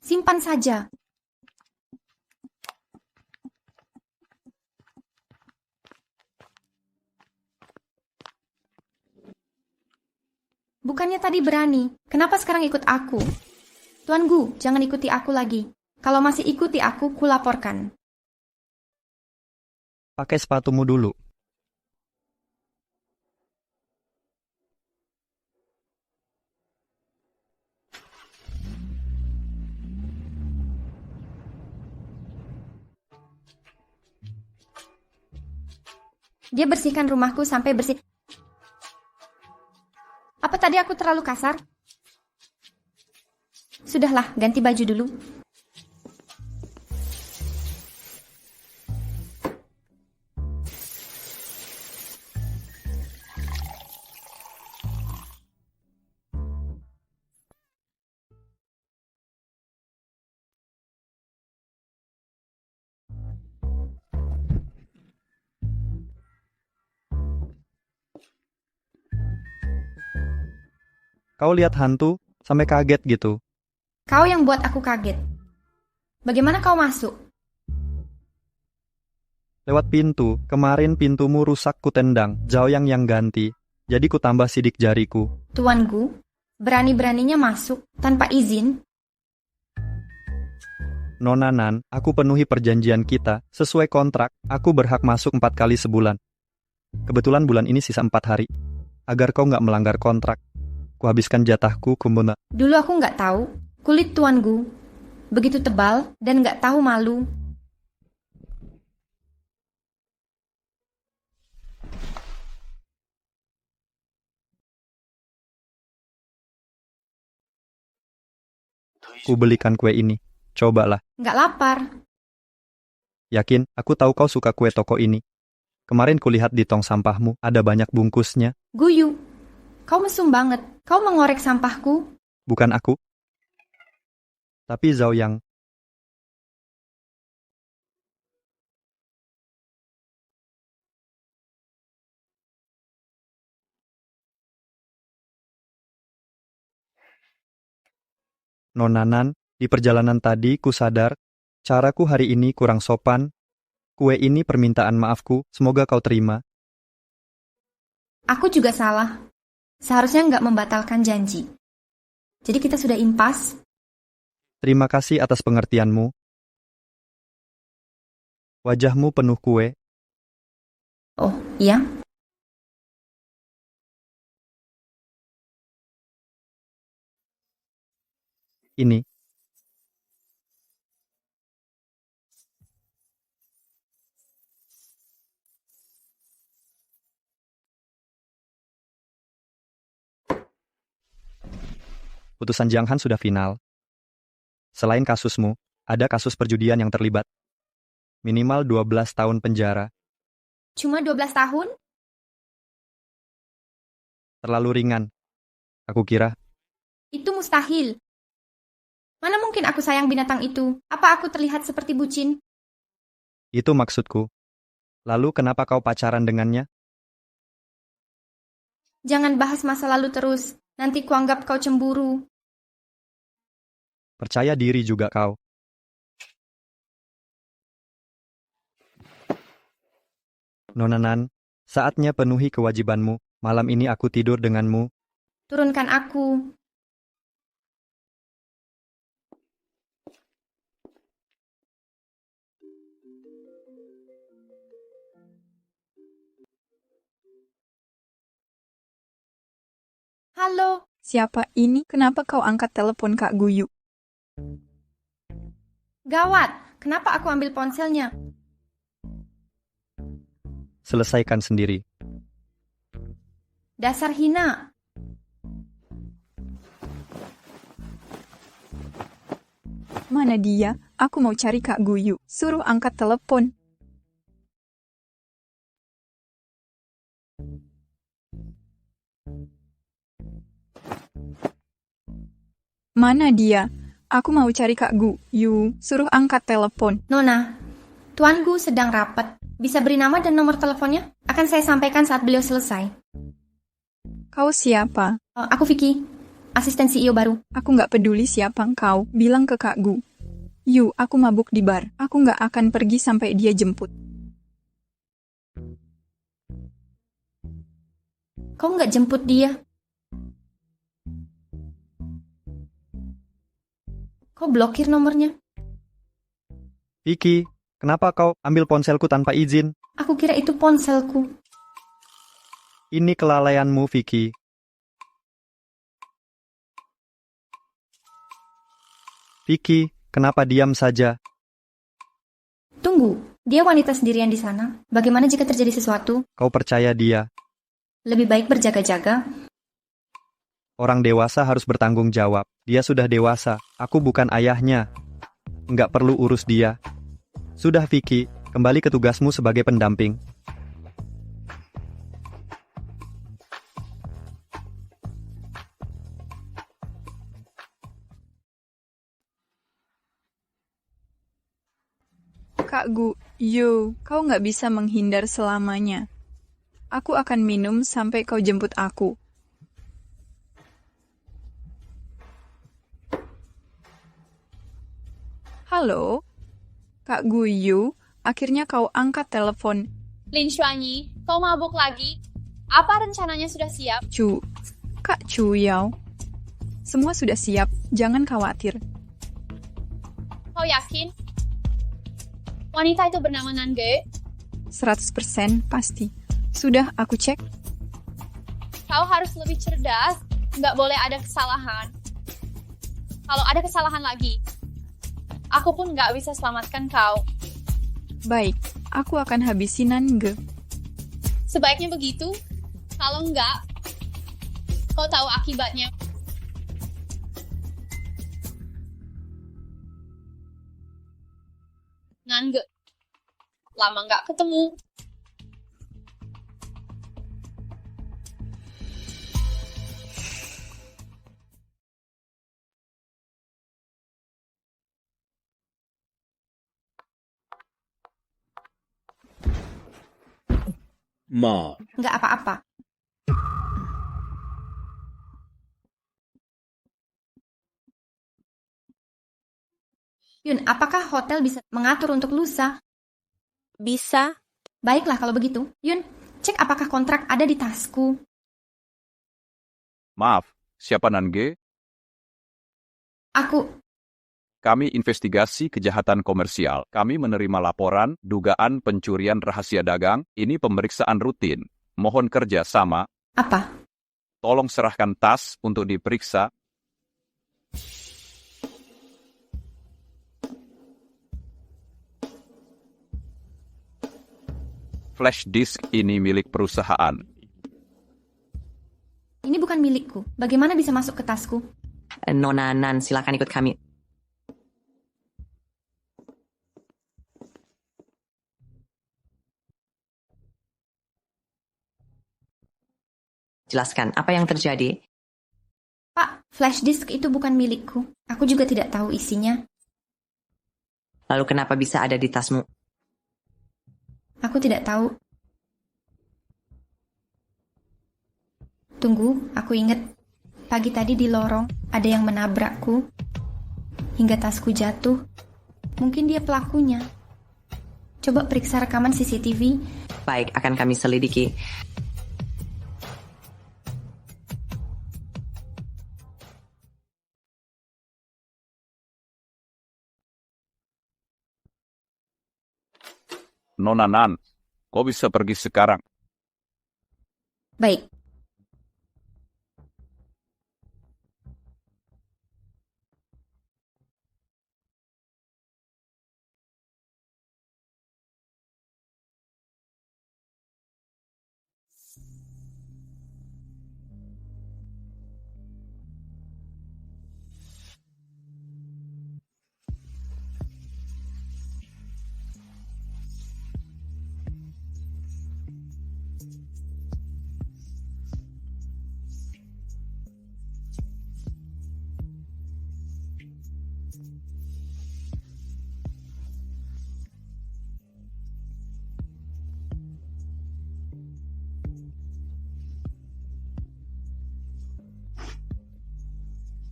Simpan saja. Bukannya tadi berani. Kenapa sekarang ikut aku? Tuan Gu, jangan ikuti aku lagi. Kalau masih ikuti aku, kulaporkan. Pakai sepatumu dulu. Dia bersihkan rumahku sampai bersih. Apa tadi aku terlalu kasar? Sudahlah, ganti baju dulu. Kau lihat hantu sampai kaget gitu. Kau yang buat aku kaget. Bagaimana kau masuk? Lewat pintu, kemarin pintumu rusak kutendang, Zhao yang ganti. Jadi ku tambah sidik jariku. Tuan Gu, berani-beraninya masuk tanpa izin. Nona Nan, aku penuhi perjanjian kita. Sesuai kontrak, aku berhak masuk 4 kali sebulan. Kebetulan bulan ini sisa 4 hari. Agar kau nggak melanggar kontrak, kuhabiskan jatahku kumbuna. Dulu aku nggak tahu, kulit Tuan Gu begitu tebal dan nggak tahu malu. Ku belikan kue ini. Cobalah. Nggak lapar. Yakin, aku tahu kau suka kue toko ini. Kemarin kulihat di tong sampahmu, ada banyak bungkusnya. Guyu, kau mesum banget. Kau mengorek sampahku. Bukan aku. Tapi Zhao Yang. Nona Nan, di perjalanan tadi ku sadar, caraku hari ini kurang sopan. Kue ini permintaan maafku, semoga kau terima. Aku juga salah. Seharusnya nggak membatalkan janji. Jadi kita sudah impas. Terima kasih atas pengertianmu. Wajahmu penuh kue. Oh, iya? Ini. Putusan Jiang Han sudah final. Selain kasusmu, ada kasus perjudian yang terlibat. Minimal 12 tahun penjara. Cuma 12 tahun? Terlalu ringan. Aku kira. Itu mustahil. Mana mungkin aku sayang binatang itu? Apa aku terlihat seperti bucin? Itu maksudku. Lalu kenapa kau pacaran dengannya? Jangan bahas masa lalu terus. Nanti kuanggap kau cemburu. Percaya diri juga kau. Nona Nan, saatnya penuhi kewajibanmu. Malam ini aku tidur denganmu. Turunkan aku. Halo. Siapa ini? Kenapa kau angkat telepon Kak Guyu? Gawat, Kenapa aku ambil ponselnya? Selesaikan sendiri. Dasar hina. Mana dia? Aku mau cari Kak Guyu. Suruh angkat telepon. Mana dia? Aku mau cari Kak Guyu. Suruh angkat telepon. Nona, tuanku sedang rapat. Bisa beri nama dan nomor teleponnya? Akan saya sampaikan saat beliau selesai. Kau siapa? Aku Vicky, asisten CEO baru. Aku nggak peduli siapa engkau. Bilang ke Kak Gu. Yu, aku mabuk di bar. Aku nggak akan pergi sampai dia jemput. Kau nggak jemput dia? Kau blokir nomornya? Vicky, kenapa kau ambil ponselku tanpa izin? Aku kira itu ponselku. Ini kelalaianmu, Vicky. Vicky, kenapa diam saja? Tunggu, dia wanita sendirian di sana. Bagaimana jika terjadi sesuatu? Kau percaya dia? Lebih baik berjaga-jaga. Orang dewasa harus bertanggung jawab. Dia sudah dewasa. Aku bukan ayahnya. Nggak perlu urus dia. Sudah, Vicky. Kembali ke tugasmu sebagai pendamping. Kak Gu, Yu, kau nggak bisa menghindar selamanya. Aku akan minum sampai kau jemput aku. Halo? Kak Gu Yu, akhirnya kau angkat telepon. Lin Xuanyi, kau mabuk lagi? Apa rencananya sudah siap? Kak Chu Yao. Semua sudah siap, jangan khawatir. Kau yakin? Wanita itu bernama Nange? 100% pasti. Sudah aku cek. Kau harus lebih cerdas, nggak boleh ada kesalahan. Kalau ada kesalahan lagi, aku pun nggak bisa selamatkan kau. Baik, aku akan habisi Nange. Sebaiknya begitu. Kalau nggak, kau tahu akibatnya. Nange, lama nggak ketemu. Ma. Nggak apa-apa. Yun, apakah hotel bisa mengatur untuk lusa? Bisa. Baiklah kalau begitu. Yun, cek apakah kontrak ada di tasku. Maaf, siapa Nange? Aku. Kami investigasi kejahatan komersial. Kami menerima laporan dugaan pencurian rahasia dagang. Ini pemeriksaan rutin. Mohon kerja sama. Apa? Tolong serahkan tas untuk diperiksa. Flash disk ini milik perusahaan. Ini bukan milikku. Bagaimana bisa masuk ke tasku? Nona Nan, silakan ikut kami. Jelaskan, apa yang terjadi? Pak, flash disk itu bukan milikku. Aku juga tidak tahu isinya. Lalu kenapa bisa ada di tasmu? Aku tidak tahu. Tunggu, aku ingat. Pagi tadi di lorong, ada yang menabrakku. Hingga tasku jatuh. Mungkin dia pelakunya. Coba periksa rekaman CCTV. Baik, akan kami selidiki. Nona Nan, kau bisa pergi sekarang. Baik.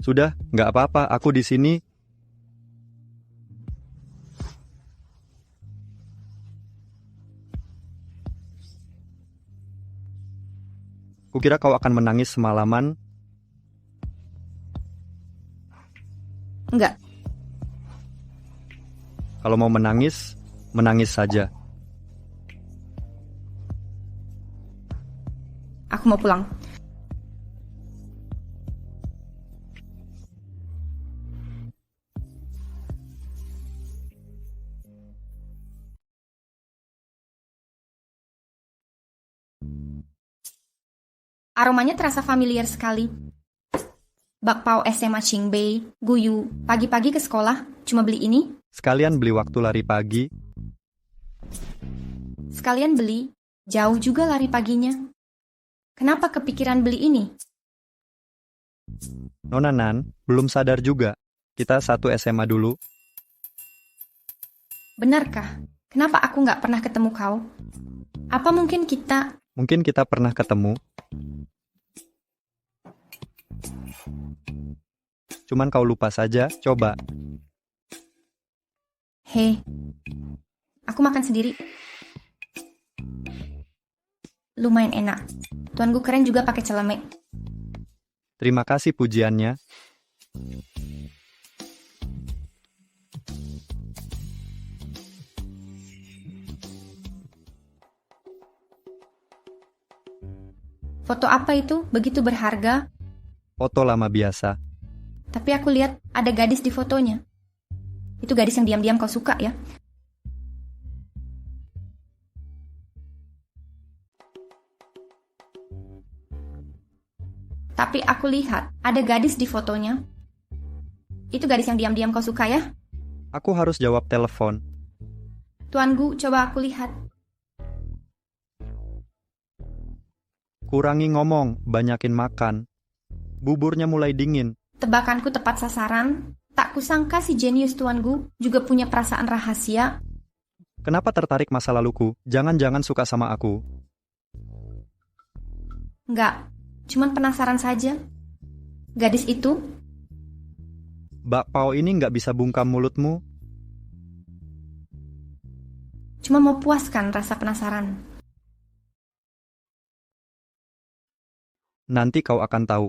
Sudah, nggak apa-apa, aku di sini. Kukira kau akan menangis semalaman. Enggak. Kalau mau menangis, menangis saja. Aku mau pulang. Aromanya terasa familiar sekali. Bakpao SMA Qingbei, Guyu, pagi-pagi ke sekolah, cuma beli ini. Sekalian beli waktu lari pagi. Sekalian beli, jauh juga lari paginya. Kenapa kepikiran beli ini? Nona Nan, belum sadar juga. Kita satu SMA dulu. Benarkah? Kenapa aku nggak pernah ketemu kau? Apa mungkin kita... Mungkin kita pernah ketemu. Cuman kau lupa saja, coba. Hei, aku makan sendiri. Lumayan enak. Tuanku keren juga pakai celemek. Terima kasih pujiannya. Foto apa itu? Begitu berharga? Foto lama biasa. Tapi aku lihat ada gadis di fotonya. Itu gadis yang diam-diam kau suka ya? Tapi aku lihat ada gadis di fotonya. Itu gadis yang diam-diam kau suka ya? Aku harus jawab telepon. Tuan Gu, coba aku lihat. Kurangi ngomong, banyakin makan. Buburnya mulai dingin. Tebakanku tepat sasaran. Tak kusangka si jenius Tuan Gu juga punya perasaan rahasia. Kenapa tertarik masa laluku? Jangan-jangan suka sama aku. Enggak, cuman penasaran saja. Gadis itu? Bakpao ini nggak bisa bungkam mulutmu. Cuma mau puaskan rasa penasaran. Nanti kau akan tahu.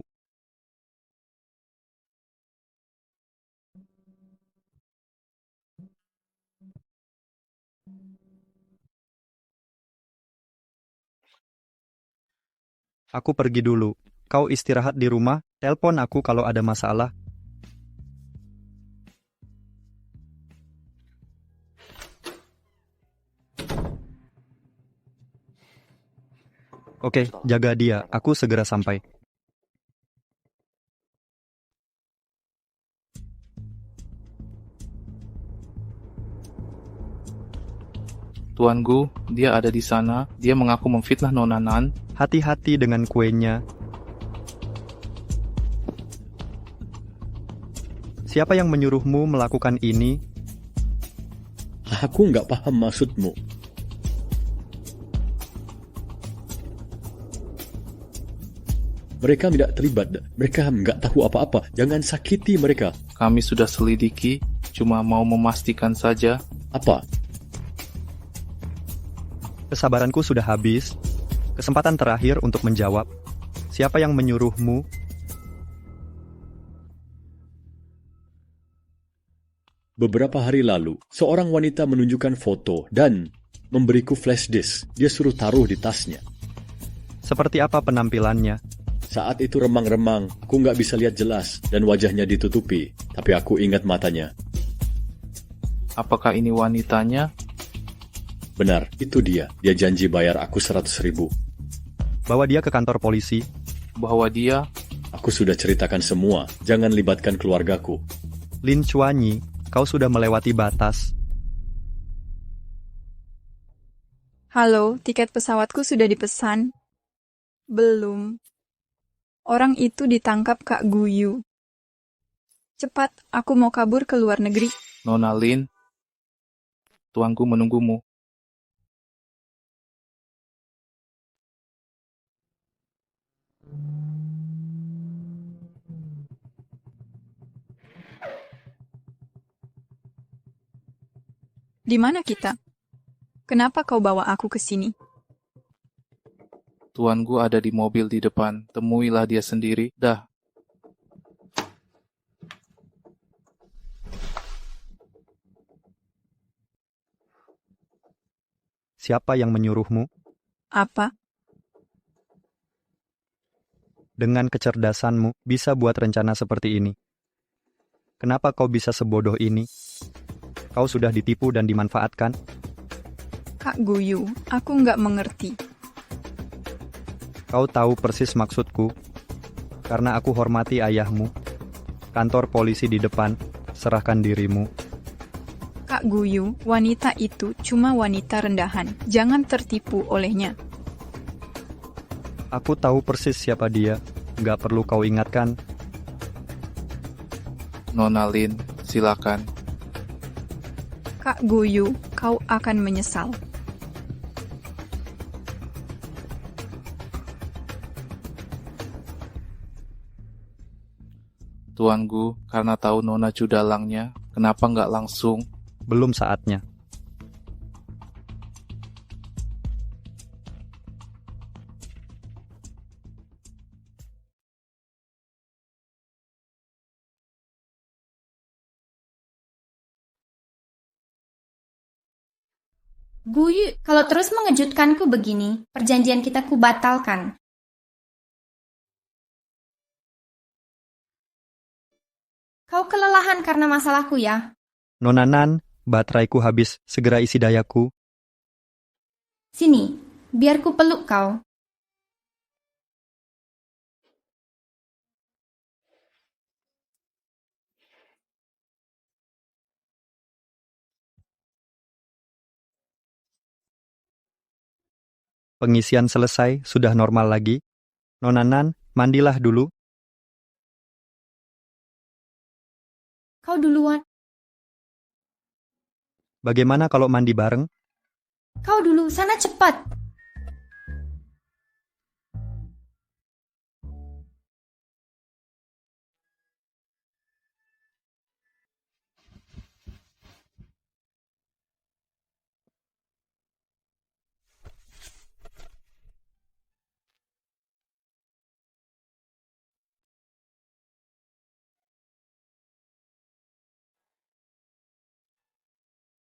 Aku pergi dulu. Kau istirahat di rumah, telepon aku kalau ada masalah. Oke, jaga dia. Aku segera sampai. Tuan Gu, dia ada di sana. Dia mengaku memfitnah Nona Nan. Hati-hati dengan kuenya. Siapa yang menyuruhmu melakukan ini? Aku nggak paham maksudmu. Mereka tidak terlibat. Mereka nggak tahu apa-apa. Jangan sakiti mereka. Kami sudah selidiki, cuma mau memastikan saja. Apa? Kesabaranku sudah habis. Kesempatan terakhir untuk menjawab. Siapa yang menyuruhmu? Beberapa hari lalu, seorang wanita menunjukkan foto dan memberiku flash disk. Dia suruh taruh di tasnya. Seperti apa penampilannya? Saat itu remang-remang, aku nggak bisa lihat jelas dan wajahnya ditutupi. Tapi aku ingat matanya. Apakah ini wanitanya? Benar, itu dia. Dia janji bayar aku 100.000. Bawa dia ke kantor polisi. Bahwa dia... Aku sudah ceritakan semua. Jangan libatkan keluargaku. Lin Chuanyi, kau sudah melewati batas. Halo, tiket pesawatku sudah dipesan. Belum. Orang itu ditangkap Kak Guyu. Cepat, aku mau kabur ke luar negeri. Nona Lin, tuanku menunggumu. Di mana kita? Kenapa kau bawa aku ke sini? Tuanku ada di mobil di depan. Temuilah dia sendiri. Dah. Siapa yang menyuruhmu? Apa? Dengan kecerdasanmu, bisa buat rencana seperti ini. Kenapa kau bisa sebodoh ini? Kau sudah ditipu dan dimanfaatkan? Kak Guyu, aku nggak mengerti. Kau tahu persis maksudku. Karena aku hormati ayahmu. Kantor polisi di depan, serahkan dirimu. Kak Guyu, wanita itu cuma wanita rendahan. Jangan tertipu olehnya. Aku tahu persis siapa dia. Nggak perlu kau ingatkan. Nona Lin, silakan. Kak Guyu, kau akan menyesal. Tuanku, karena tahu Nona Cudalangnya, kenapa nggak langsung? Belum saatnya. Guyu, kalau terus mengejutkanku begini, perjanjian kita ku batalkan. Kau kelelahan karena masalahku ya? Nona Nan, bateraiku habis. Segera isi dayaku. Sini, biar ku peluk kau. Pengisian selesai, sudah normal lagi. Nona Nan, mandilah dulu. Kau duluan. Bagaimana kalau mandi bareng? Kau dulu, sana cepat.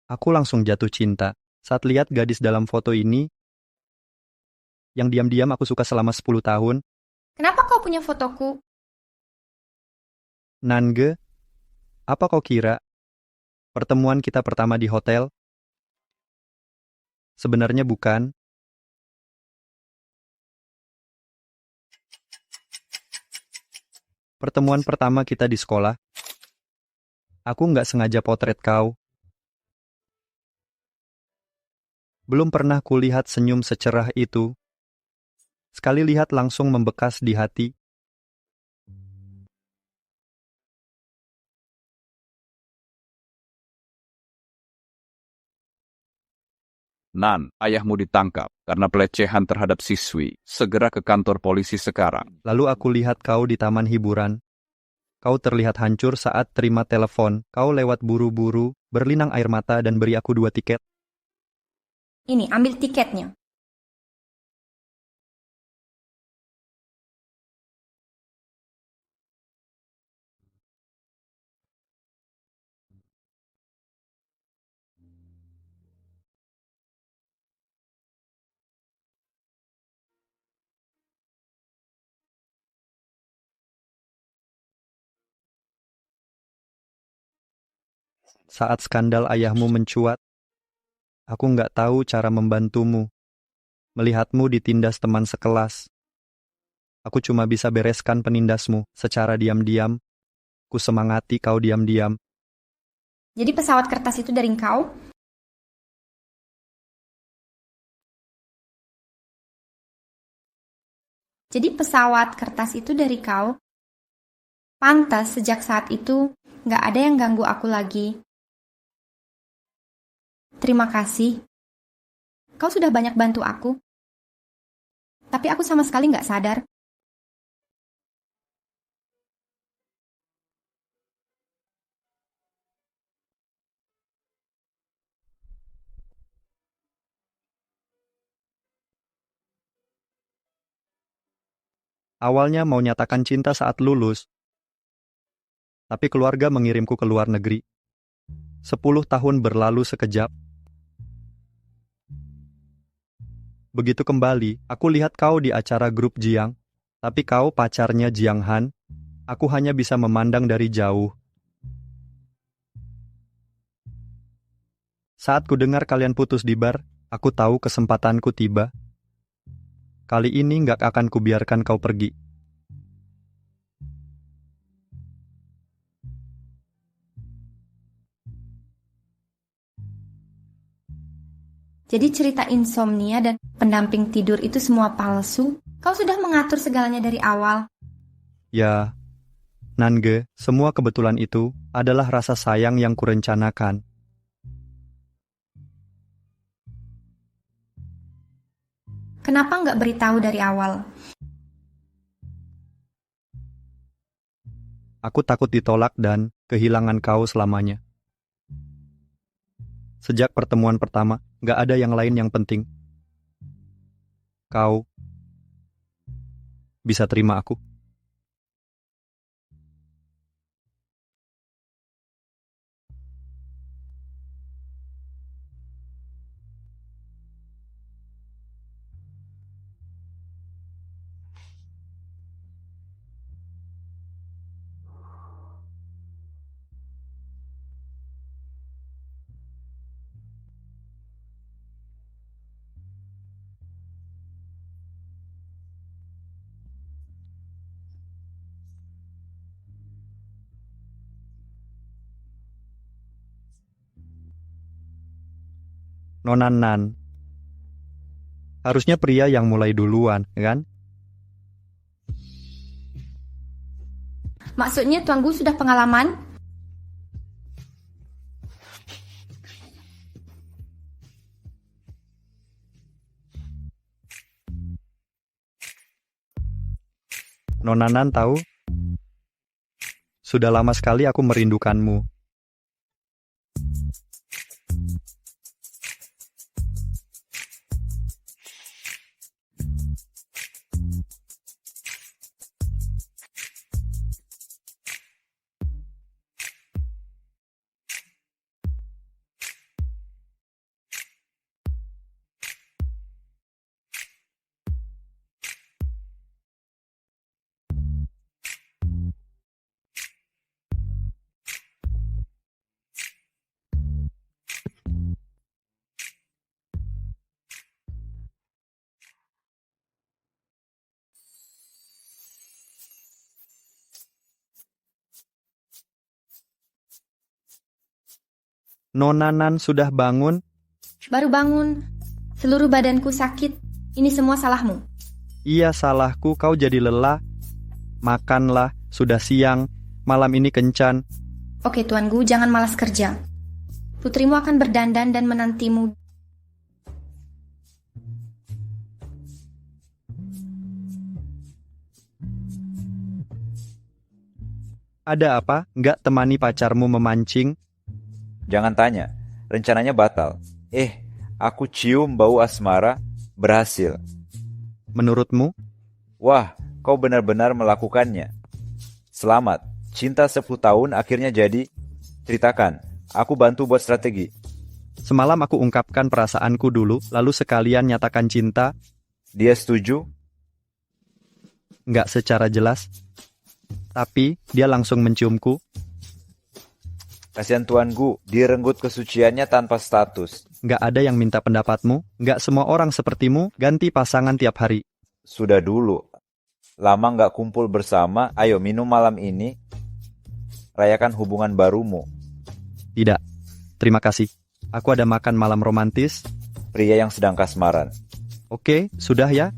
Aku langsung jatuh cinta saat lihat gadis dalam foto ini yang diam-diam aku suka selama 10 tahun. Kenapa kau punya fotoku? Nange, apa kau kira? Pertemuan kita pertama di hotel? Sebenarnya bukan. Pertemuan pertama kita di sekolah. Aku nggak sengaja potret kau. Belum pernah kulihat senyum secerah itu. Sekali lihat langsung membekas di hati. Nan, ayahmu ditangkap karena pelecehan terhadap siswi. Segera ke kantor polisi sekarang. Lalu aku lihat kau di taman hiburan. Kau terlihat hancur saat terima telepon. Kau lewat buru-buru, berlinang air mata dan beri aku 2 tiket. Ini, ambil tiketnya. Saat skandal ayahmu mencuat, aku nggak tahu cara membantumu. Melihatmu ditindas teman sekelas. Aku cuma bisa bereskan penindasmu secara diam-diam. Ku semangati kau diam-diam. Jadi pesawat kertas itu dari kau? Jadi pesawat kertas itu dari kau? Pantas sejak saat itu nggak ada yang ganggu aku lagi. Terima kasih. Kau sudah banyak bantu aku. Tapi aku sama sekali nggak sadar. Awalnya mau nyatakan cinta saat lulus, tapi keluarga mengirimku ke luar negeri. 10 tahun berlalu sekejap. Begitu kembali, aku lihat kau di acara grup Jiang, tapi kau pacarnya Jiang Han. Aku hanya bisa memandang dari jauh. Saat ku dengar kalian putus di bar, aku tahu kesempatanku tiba. Kali ini nggak akan kubiarkan kau pergi. Jadi cerita insomnia dan pendamping tidur itu semua palsu? Kau sudah mengatur segalanya dari awal. Ya, Nange, semua kebetulan itu adalah rasa sayang yang kurencanakan. Kenapa nggak beritahu dari awal? Aku takut ditolak dan kehilangan kau selamanya. Sejak pertemuan pertama, nggak ada yang lain yang penting. Kau bisa terima aku? Nona Nan. Harusnya pria yang mulai duluan, kan? Maksudnya Tuan Gu sudah pengalaman? Nona Nan tahu? Sudah lama sekali aku merindukanmu. Nona Nan sudah bangun? Baru bangun. Seluruh badanku sakit. Ini semua salahmu. Iya, salahku, kau jadi lelah. Makanlah, sudah siang. Malam ini kencan. Oke, Tuan Gu, jangan malas kerja. Putrimu akan berdandan dan menantimu. Ada apa? Nggak temani pacarmu memancing? Jangan tanya, rencananya batal. Aku cium bau asmara, berhasil. Menurutmu? Wah, kau benar-benar melakukannya. Selamat, cinta 10 tahun akhirnya jadi. Ceritakan, aku bantu buat strategi. Semalam aku ungkapkan perasaanku dulu, lalu sekalian nyatakan cinta. Dia setuju? Nggak secara jelas. Tapi dia langsung menciumku. Kasihan Tuan Gu, direnggut kesuciannya tanpa status. Nggak ada yang minta pendapatmu. Nggak semua orang sepertimu ganti pasangan tiap hari. Sudah dulu. Lama nggak kumpul bersama, ayo minum malam ini. Rayakan hubungan barumu. Tidak, terima kasih. Aku ada makan malam romantis. Pria yang sedang kasmaran. Oke, sudah ya.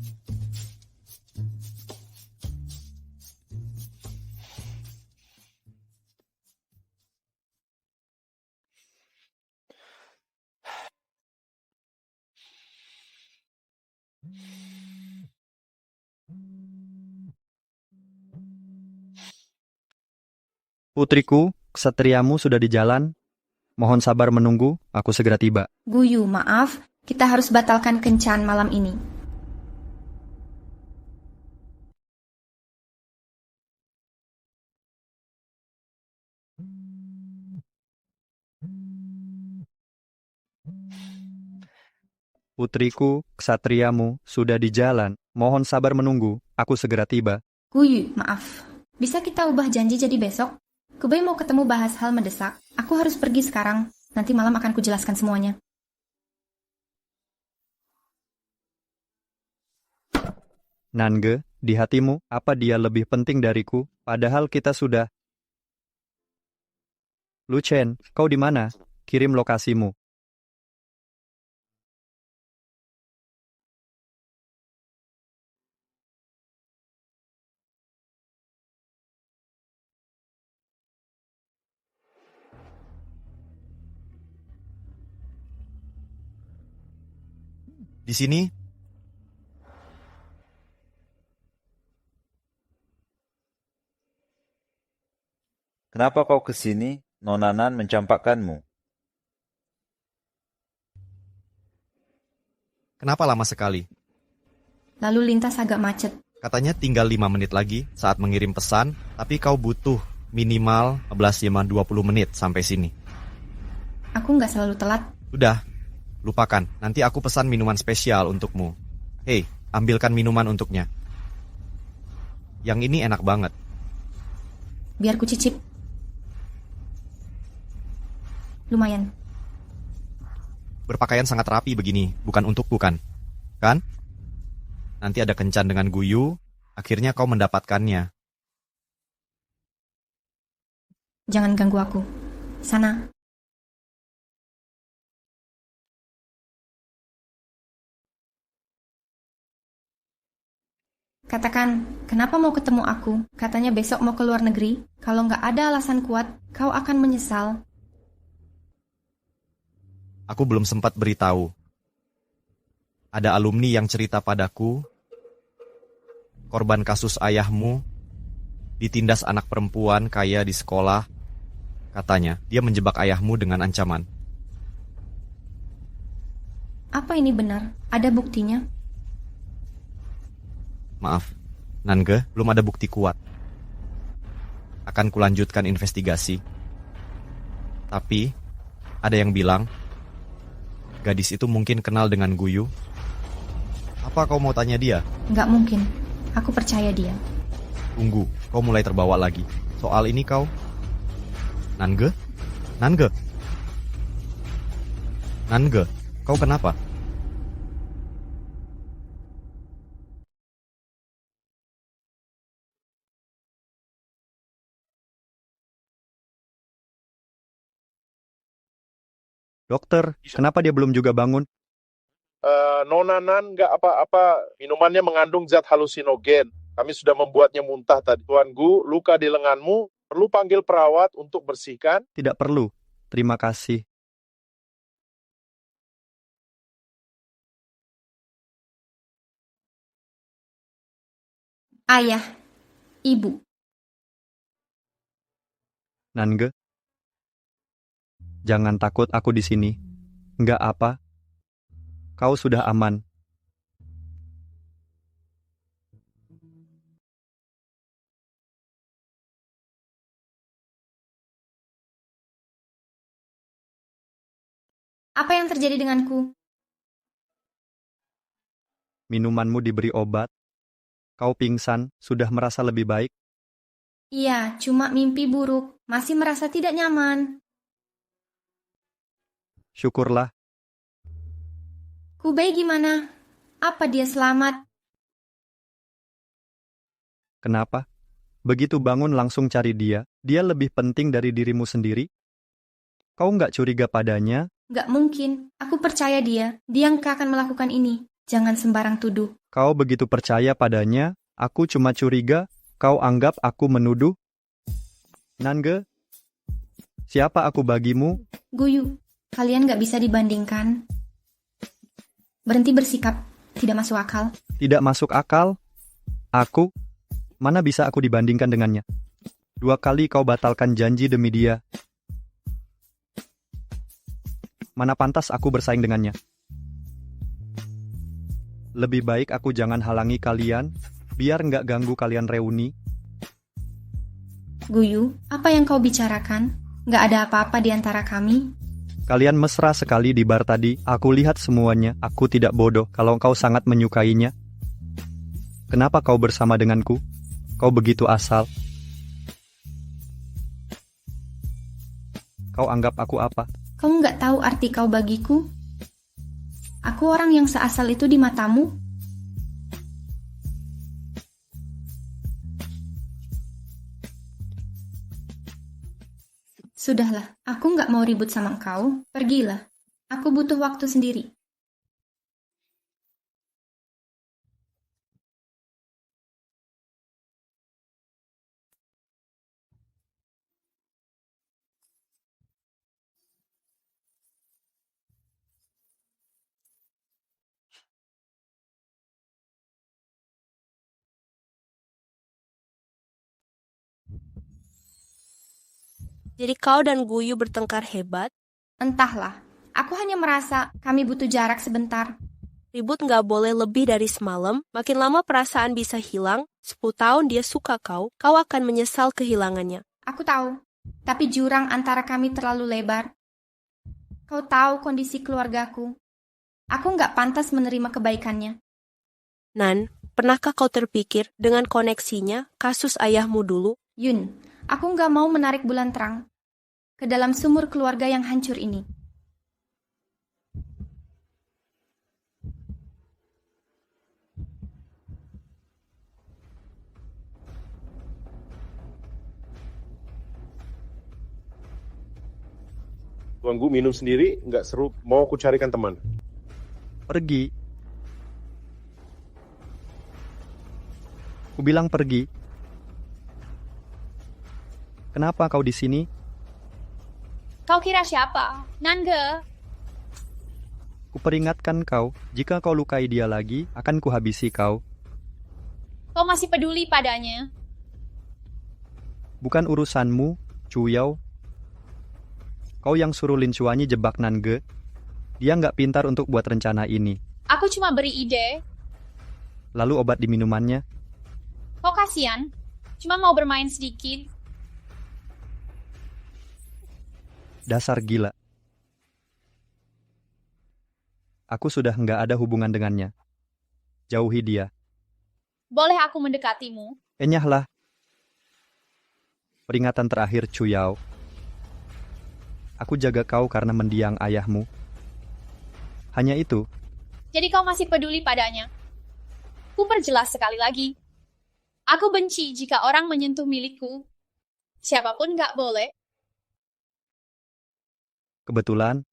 Putriku, kesatriamu sudah di jalan. Mohon sabar menunggu, aku segera tiba. Guyu, maaf, kita harus batalkan kencan malam ini. Putriku, kesatriamu sudah di jalan. Mohon sabar menunggu, aku segera tiba. Guyu, maaf. Bisa kita ubah janji jadi besok? Kubei mau ketemu bahas hal mendesak. Aku harus pergi sekarang. Nanti malam akan kujelaskan semuanya. Nange, di hatimu, apa dia lebih penting dariku? Padahal kita sudah... Lu Chen, kau di mana? Kirim lokasimu. Di sini? Kenapa kau ke sini? Nona Nan mencampakkanmu. Kenapa lama sekali? Lalu lintas agak macet. Katanya tinggal 5 menit lagi saat mengirim pesan, tapi kau butuh minimal 15-20 menit sampai sini. Aku nggak selalu telat. Sudah, lupakan. Nanti aku pesan minuman spesial untukmu. Hei, ambilkan minuman untuknya. Yang ini enak banget. Biar ku cicip. Lumayan. Berpakaian sangat rapi begini, bukan untukku kan? Kan? Nanti ada kencan dengan Guyu, akhirnya kau mendapatkannya. Jangan ganggu aku. Sana. Katakan, kenapa mau ketemu aku? Katanya besok mau ke luar negeri. Kalau nggak ada alasan kuat, kau akan menyesal. Aku belum sempat beritahu. Ada alumni yang cerita padaku, korban kasus ayahmu ditindas anak perempuan kaya di sekolah. Katanya, dia menjebak ayahmu dengan ancaman. Apa ini benar? Ada buktinya? Maaf, Nange, belum ada bukti kuat. Akan kulanjutkan investigasi. Tapi, ada yang bilang, gadis itu mungkin kenal dengan Guyu. Apa kau mau tanya dia? Nggak mungkin. Aku percaya dia. Tunggu, kau mulai terbawa lagi. Soal ini kau... Nange? Nange? Nange, kau kenapa? Dokter, kenapa dia belum juga bangun? Nona Nan nggak apa-apa, minumannya mengandung zat halusinogen. Kami sudah membuatnya muntah tadi. Tuan Gu, luka di lenganmu, perlu panggil perawat untuk bersihkan? Tidak perlu, terima kasih. Ayah, ibu. Nange, jangan takut, aku di sini. Nggak apa. Kau sudah aman. Apa yang terjadi denganku? Minumanmu diberi obat. Kau pingsan, sudah merasa lebih baik. Iya, cuma mimpi buruk. Masih merasa tidak nyaman. Syukurlah. Kubei gimana? Apa dia selamat? Kenapa? Begitu bangun langsung cari dia. Dia lebih penting dari dirimu sendiri. Kau nggak curiga padanya? Nggak mungkin. Aku percaya dia. Dia nggak akan melakukan ini. Jangan sembarang tuduh. Kau begitu percaya padanya? Aku cuma curiga. Kau anggap aku menuduh? Nange, siapa aku bagimu? Guyu, kalian nggak bisa dibandingkan. Berhenti bersikap. Tidak masuk akal. Tidak masuk akal? Aku? Mana bisa aku dibandingkan dengannya? 2 kali kau batalkan janji demi dia. Mana pantas aku bersaing dengannya? Lebih baik aku jangan halangi kalian, biar nggak ganggu kalian reuni. Guyu, apa yang kau bicarakan? Nggak ada apa-apa di antara kami. Kalian mesra sekali di bar tadi, aku lihat semuanya. Aku tidak bodoh kalau kau sangat menyukainya. Kenapa kau bersama denganku? Kau begitu asal. Kau anggap aku apa? Kau nggak tahu arti kau bagiku? Aku orang yang seasal itu di matamu? Sudahlah, aku nggak mau ribut sama kau. Pergilah. Aku butuh waktu sendiri. Jadi kau dan Guyu bertengkar hebat? Entahlah, aku hanya merasa kami butuh jarak sebentar. Ribut nggak boleh lebih dari semalam, makin lama perasaan bisa hilang, 10 tahun dia suka kau akan menyesal kehilangannya. Aku tahu, tapi jurang antara kami terlalu lebar. Kau tahu kondisi keluargaku. Aku nggak pantas menerima kebaikannya. Nan, pernahkah kau terpikir dengan koneksinya, kasus ayahmu dulu? Yun, aku nggak mau menarik bulan terang ke dalam sumur keluarga yang hancur ini. Tuan Gu minum sendiri, nggak seru. Mau aku carikan teman? Pergi. Ku bilang pergi. Kenapa kau di sini? Kau kira siapa? Nangge. Kuperingatkan kau, jika kau lukai dia lagi, akan kuhabisi kau. Kau masih peduli padanya. Bukan urusanmu, Chuyao. Kau yang suruh Lin Xuanyi jebak Nangge. Dia nggak pintar untuk buat rencana ini. Aku cuma beri ide. Lalu obat di minumannya. Kau kasihan. Cuma mau bermain sedikit. Dasar gila. Aku sudah nggak ada hubungan dengannya. Jauhi dia. Boleh aku mendekatimu? Enyahlah. Peringatan terakhir, Chuyao. Aku jaga kau karena mendiang ayahmu. Hanya itu. Jadi kau masih peduli padanya? Ku perjelas sekali lagi. Aku benci jika orang menyentuh milikku. Siapapun nggak boleh. Kebetulan,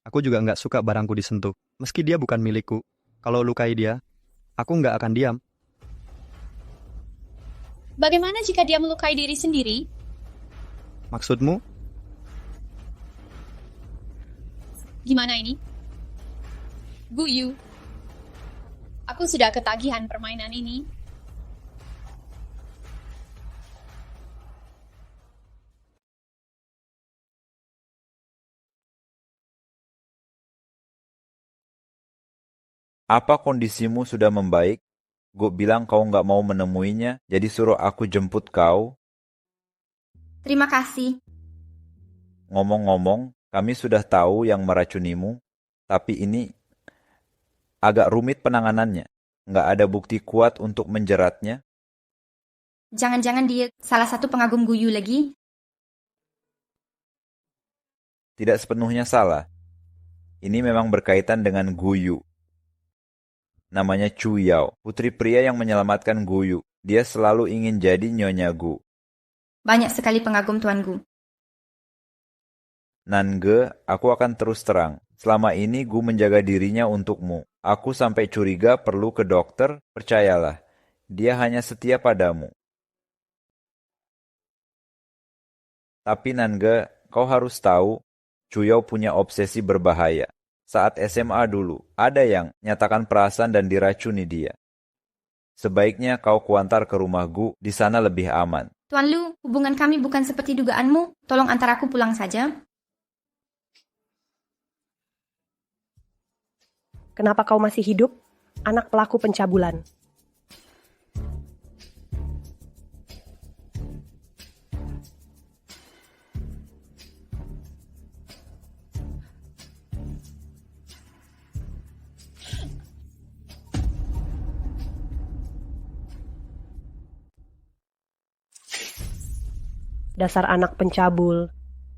aku juga nggak suka barangku disentuh. Meski dia bukan milikku. Kalau lukai dia, aku nggak akan diam. Bagaimana jika dia melukai diri sendiri? Maksudmu? Gimana ini? Guyu. Aku sudah ketagihan permainan ini. Apa kondisimu sudah membaik? Gue bilang kau nggak mau menemuinya, jadi suruh aku jemput kau. Terima kasih. Ngomong-ngomong, kami sudah tahu yang meracunimu, tapi ini agak rumit penanganannya. Nggak ada bukti kuat untuk menjeratnya. Jangan-jangan dia salah satu pengagum Guyu lagi? Tidak sepenuhnya salah. Ini memang berkaitan dengan Guyu. Namanya Chuyao, putri pria yang menyelamatkan Guyu. Dia selalu ingin jadi Nyonya Gu. Banyak sekali pengagum Tuan Gu. Nangge, aku akan terus terang. Selama ini Gu menjaga dirinya untukmu. Aku sampai curiga perlu ke dokter, percayalah. Dia hanya setia padamu. Tapi Nangge, kau harus tahu, Chuyao punya obsesi berbahaya. Saat SMA dulu, ada yang nyatakan perasaan dan diracuni dia. Sebaiknya kau kuantar ke rumah Gu, di sana lebih aman. Tuan Lu, hubungan kami bukan seperti dugaanmu. Tolong antar aku pulang saja. Kenapa kau masih hidup, anak pelaku pencabulan? Dasar anak pencabul,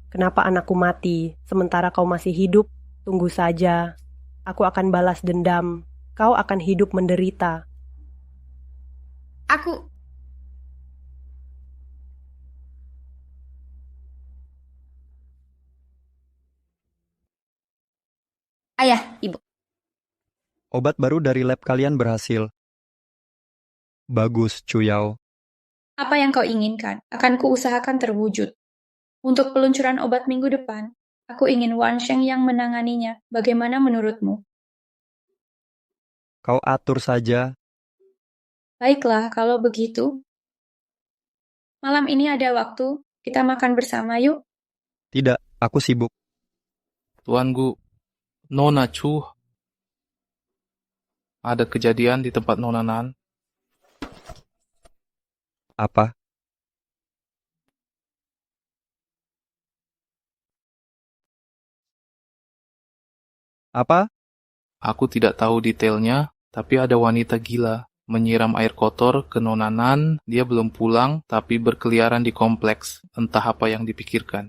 kenapa anakku mati sementara kau masih hidup? Tunggu saja, aku akan balas dendam. Kau akan hidup menderita. Aku... Ayah, Ibu. Obat baru dari lab kalian berhasil. Bagus, Chuyao. Apa yang kau inginkan akan kuusahakan terwujud. Untuk peluncuran obat minggu depan, aku ingin Wan Sheng yang menanganinya. Bagaimana menurutmu? Kau atur saja. Baiklah, kalau begitu. Malam ini ada waktu, kita makan bersama yuk. Tidak, aku sibuk. Tuan Gu, Nona Chu. Ada kejadian di tempat Nona Nan. Apa? Apa? Aku tidak tahu detailnya, tapi ada wanita gila menyiram air kotor ke Nona Nan. Dia belum pulang, tapi berkeliaran di kompleks. Entah apa yang dipikirkan.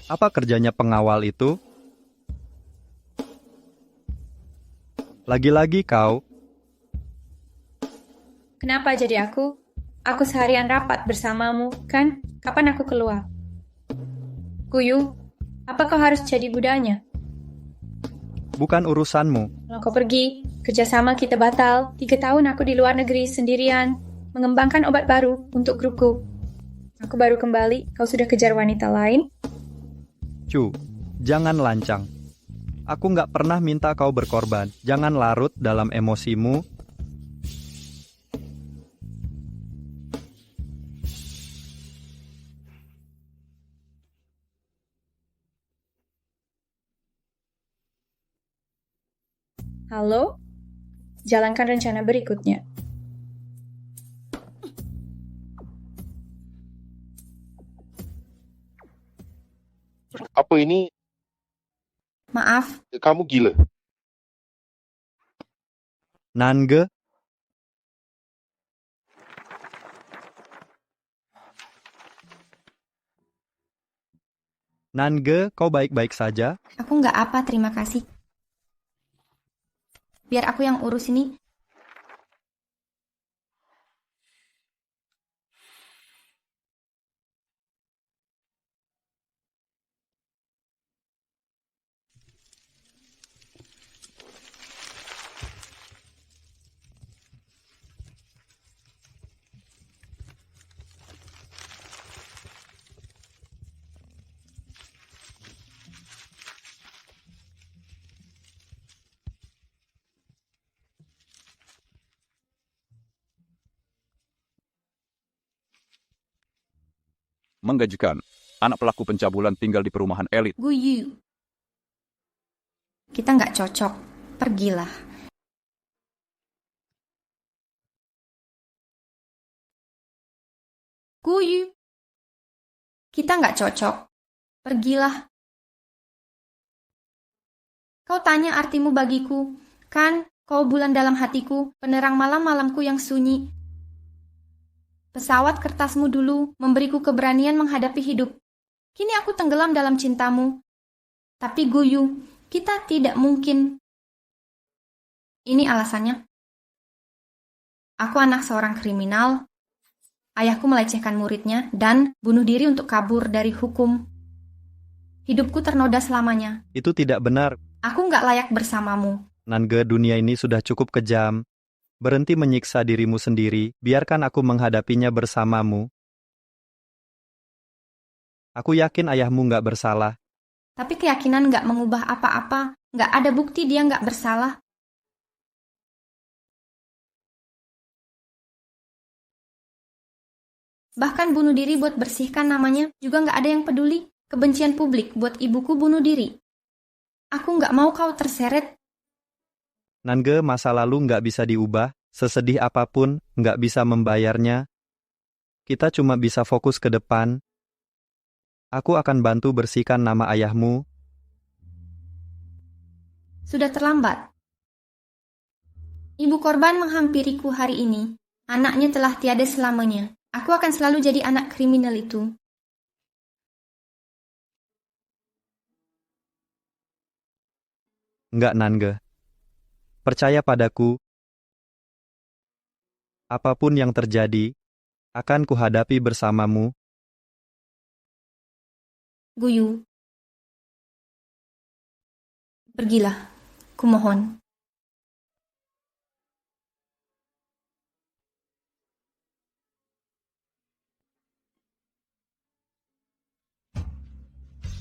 Apa kerjanya pengawal itu? Lagi-lagi kau. Kenapa jadi aku? Aku seharian rapat bersamamu, kan? Kapan aku keluar? Guyu, apa kau harus jadi budanya? Bukan urusanmu. Kalau kau pergi, kerjasama kita batal. 3 tahun aku di luar negeri sendirian, mengembangkan obat baru untuk grupku. Aku baru kembali, kau sudah kejar wanita lain? Cu, jangan lancang. Aku nggak pernah minta kau berkorban. Jangan larut dalam emosimu. Halo? Jalankan rencana berikutnya. Apa ini? Maaf, Kamu gila. Nange, kau baik-baik saja? aku nggak apa, terima kasih. Biar aku yang urus ini. Menggajikan. Anak pelaku pencabulan tinggal di perumahan elit. Guyu. Kita nggak cocok. Pergilah. Guyu. Kita nggak cocok. Pergilah. Kau tanya artimu bagiku. Kan, kau bulan dalam hatiku, penerang malam-malamku yang sunyi. Pesawat kertasmu dulu memberiku keberanian menghadapi hidup. Kini aku tenggelam dalam cintamu. Tapi Guyu, kita tidak mungkin. Ini alasannya. Aku anak seorang kriminal. Ayahku melecehkan muridnya dan bunuh diri untuk kabur dari hukum. Hidupku ternoda selamanya. Itu tidak benar. Aku nggak layak bersamamu. Nange, dunia ini sudah cukup kejam. Berhenti menyiksa dirimu sendiri, biarkan aku menghadapinya bersamamu. Aku yakin ayahmu nggak bersalah. Tapi keyakinan nggak mengubah apa-apa. Nggak ada bukti dia nggak bersalah. Bahkan bunuh diri buat bersihkan namanya juga nggak ada yang peduli. Kebencian publik buat ibuku bunuh diri. Aku nggak mau kau terseret. Nange, masa lalu nggak bisa diubah, sesedih apapun nggak bisa membayarnya. Kita cuma bisa fokus ke depan. Aku akan bantu bersihkan nama ayahmu. Sudah terlambat. Ibu korban menghampiriku hari ini. Anaknya telah tiada selamanya. Aku akan selalu jadi anak kriminal itu. Nggak, Nange. Percaya padaku. Apapun yang terjadi, akan kuhadapi bersamamu. Guyu. Pergilah, kumohon.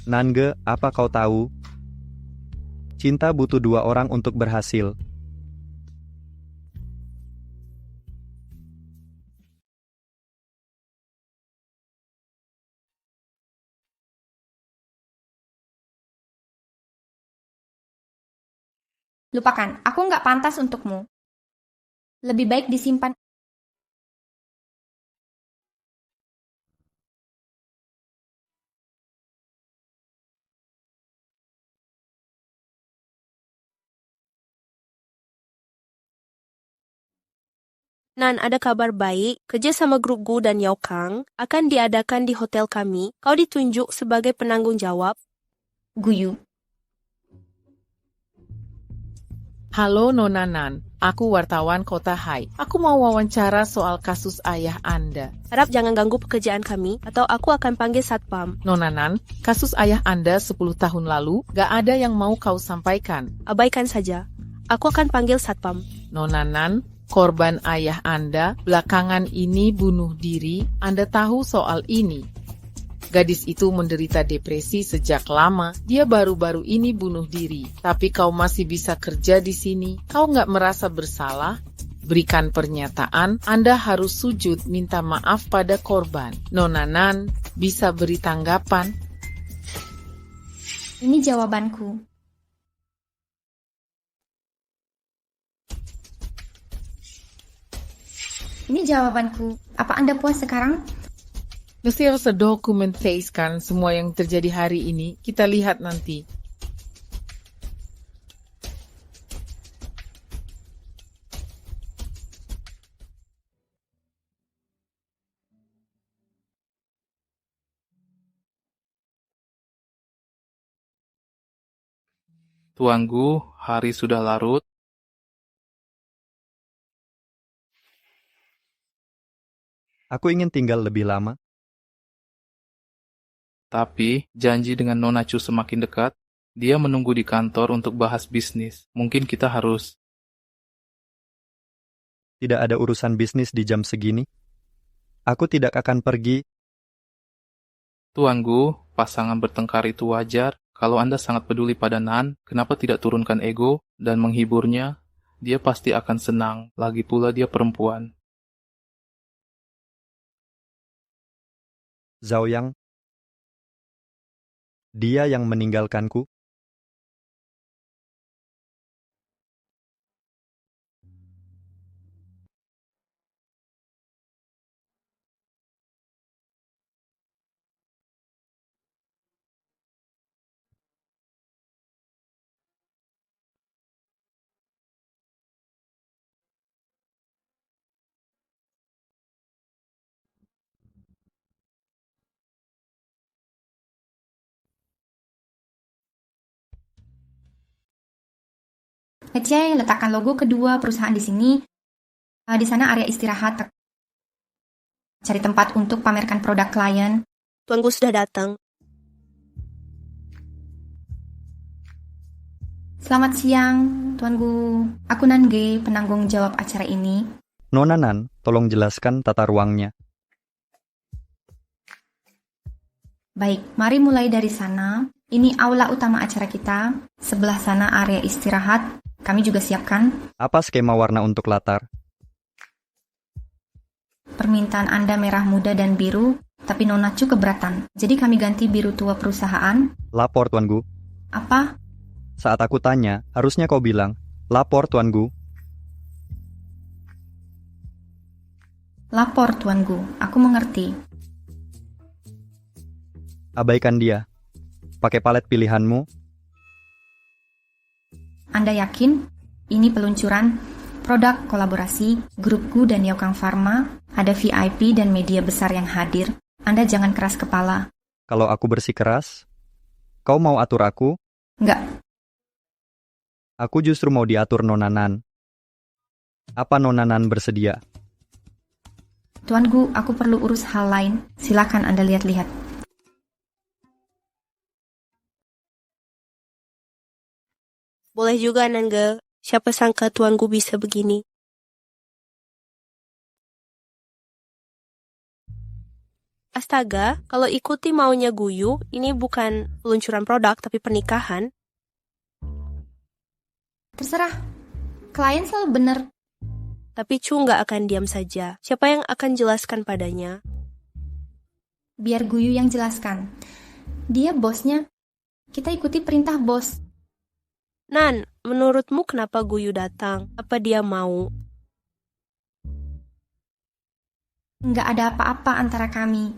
Nange, apa kau tahu? Cinta butuh dua orang untuk berhasil. Lupakan, aku nggak pantas untukmu. Lebih baik disimpan. Nan, ada kabar baik. Kerja sama grup Gu dan Yao Kang akan diadakan di hotel kami. Kau ditunjuk sebagai penanggung jawab. Guyu. Halo Nona Nan, aku wartawan Kota Hai. Aku mau wawancara soal kasus ayah Anda. Harap jangan ganggu pekerjaan kami, atau aku akan panggil satpam. Nona Nan, kasus ayah Anda 10 tahun lalu, gak ada yang mau kau sampaikan. Abaikan saja. Aku akan panggil satpam. Nona Nan, korban ayah Anda belakangan ini bunuh diri. Anda tahu soal ini? Gadis itu menderita depresi sejak lama. Dia baru-baru ini bunuh diri. Tapi kau masih bisa kerja di sini. Kau nggak merasa bersalah? Berikan pernyataan. Anda harus sujud minta maaf pada korban. Nona Nan, bisa beri tanggapan? Ini jawabanku. Ini jawabanku. Apa Anda puas sekarang? Mesti harus dokumentasikan semua yang terjadi hari ini. Kita lihat nanti. Tuan Gu, hari sudah larut. Aku ingin tinggal lebih lama. Tapi, janji dengan Nona Chu semakin dekat. Dia menunggu di kantor untuk bahas bisnis. Mungkin kita harus... Tidak ada urusan bisnis di jam segini. Aku tidak akan pergi. Tuan Gu, pasangan bertengkar itu wajar. Kalau Anda sangat peduli pada Nan, kenapa tidak turunkan ego dan menghiburnya? Dia pasti akan senang. Lagi pula dia perempuan. Zhao Yang. Dia yang meninggalkanku. Ngecek, letakkan logo kedua perusahaan di sini. Di sana area istirahat. Cari tempat untuk pamerkan produk klien. Tuan Gu sudah datang. Selamat siang, Tuan Gu. Aku Nange, penanggung jawab acara ini. Nona Nan, tolong jelaskan tata ruangnya. Baik, mari mulai dari sana. Ini aula utama acara kita. Sebelah sana area istirahat. Kami juga siapkan. Apa skema warna untuk latar? permintaan Anda merah muda dan biru, tapi Nona Chu keberatan. Jadi kami ganti biru tua perusahaan. Lapor, Tuan Gu. Apa? Saat aku tanya, harusnya kau bilang, lapor, Tuan Gu. Lapor, Tuan Gu. Aku mengerti. Abaikan dia. Pakai palet pilihanmu. Anda yakin? Ini peluncuran produk kolaborasi Grup Gu dan Yaokang Pharma. Ada VIP dan media besar yang hadir. Anda jangan keras kepala. Kalau aku bersikeras, kau mau atur aku? Enggak. Aku justru mau diatur Nona Nan. Apa Nona Nan bersedia? Tuan Gu, aku perlu urus hal lain. Silakan Anda lihat-lihat. Boleh juga, Nangga. Siapa sangka Tuan Gu bisa begini. Astaga, kalau ikuti maunya Guyu, ini bukan peluncuran produk tapi pernikahan. Terserah. Klien selalu benar. Tapi Chu nggak akan diam saja. Siapa yang akan jelaskan padanya? Biar Guyu yang jelaskan. Dia bosnya. Kita ikuti perintah bos. Nan, menurutmu kenapa Guyu datang? Apa dia mau? Nggak ada apa-apa antara kami.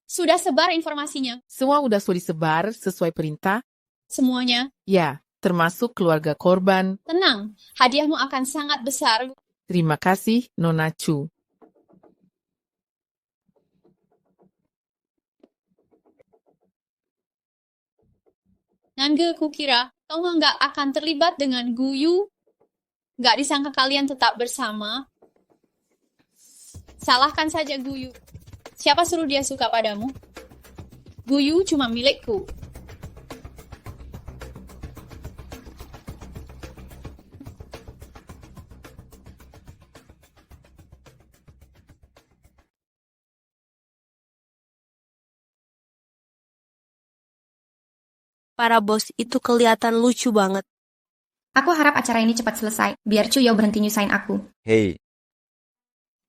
Sudah sebar informasinya? Semua sudah disebar sesuai perintah? Semuanya? Ya, termasuk keluarga korban. Tenang, hadiahmu akan sangat besar. Terima kasih, Nona Chu. Nangga, kukira kau nggak akan terlibat dengan Guyu. Nggak disangka kalian tetap bersama. Salahkan saja Guyu. Siapa suruh dia suka padamu? Guyu cuma milikku. Para bos itu kelihatan lucu banget. Aku harap acara ini cepat selesai, biar Cuyo berhenti nyusahin aku. Hei,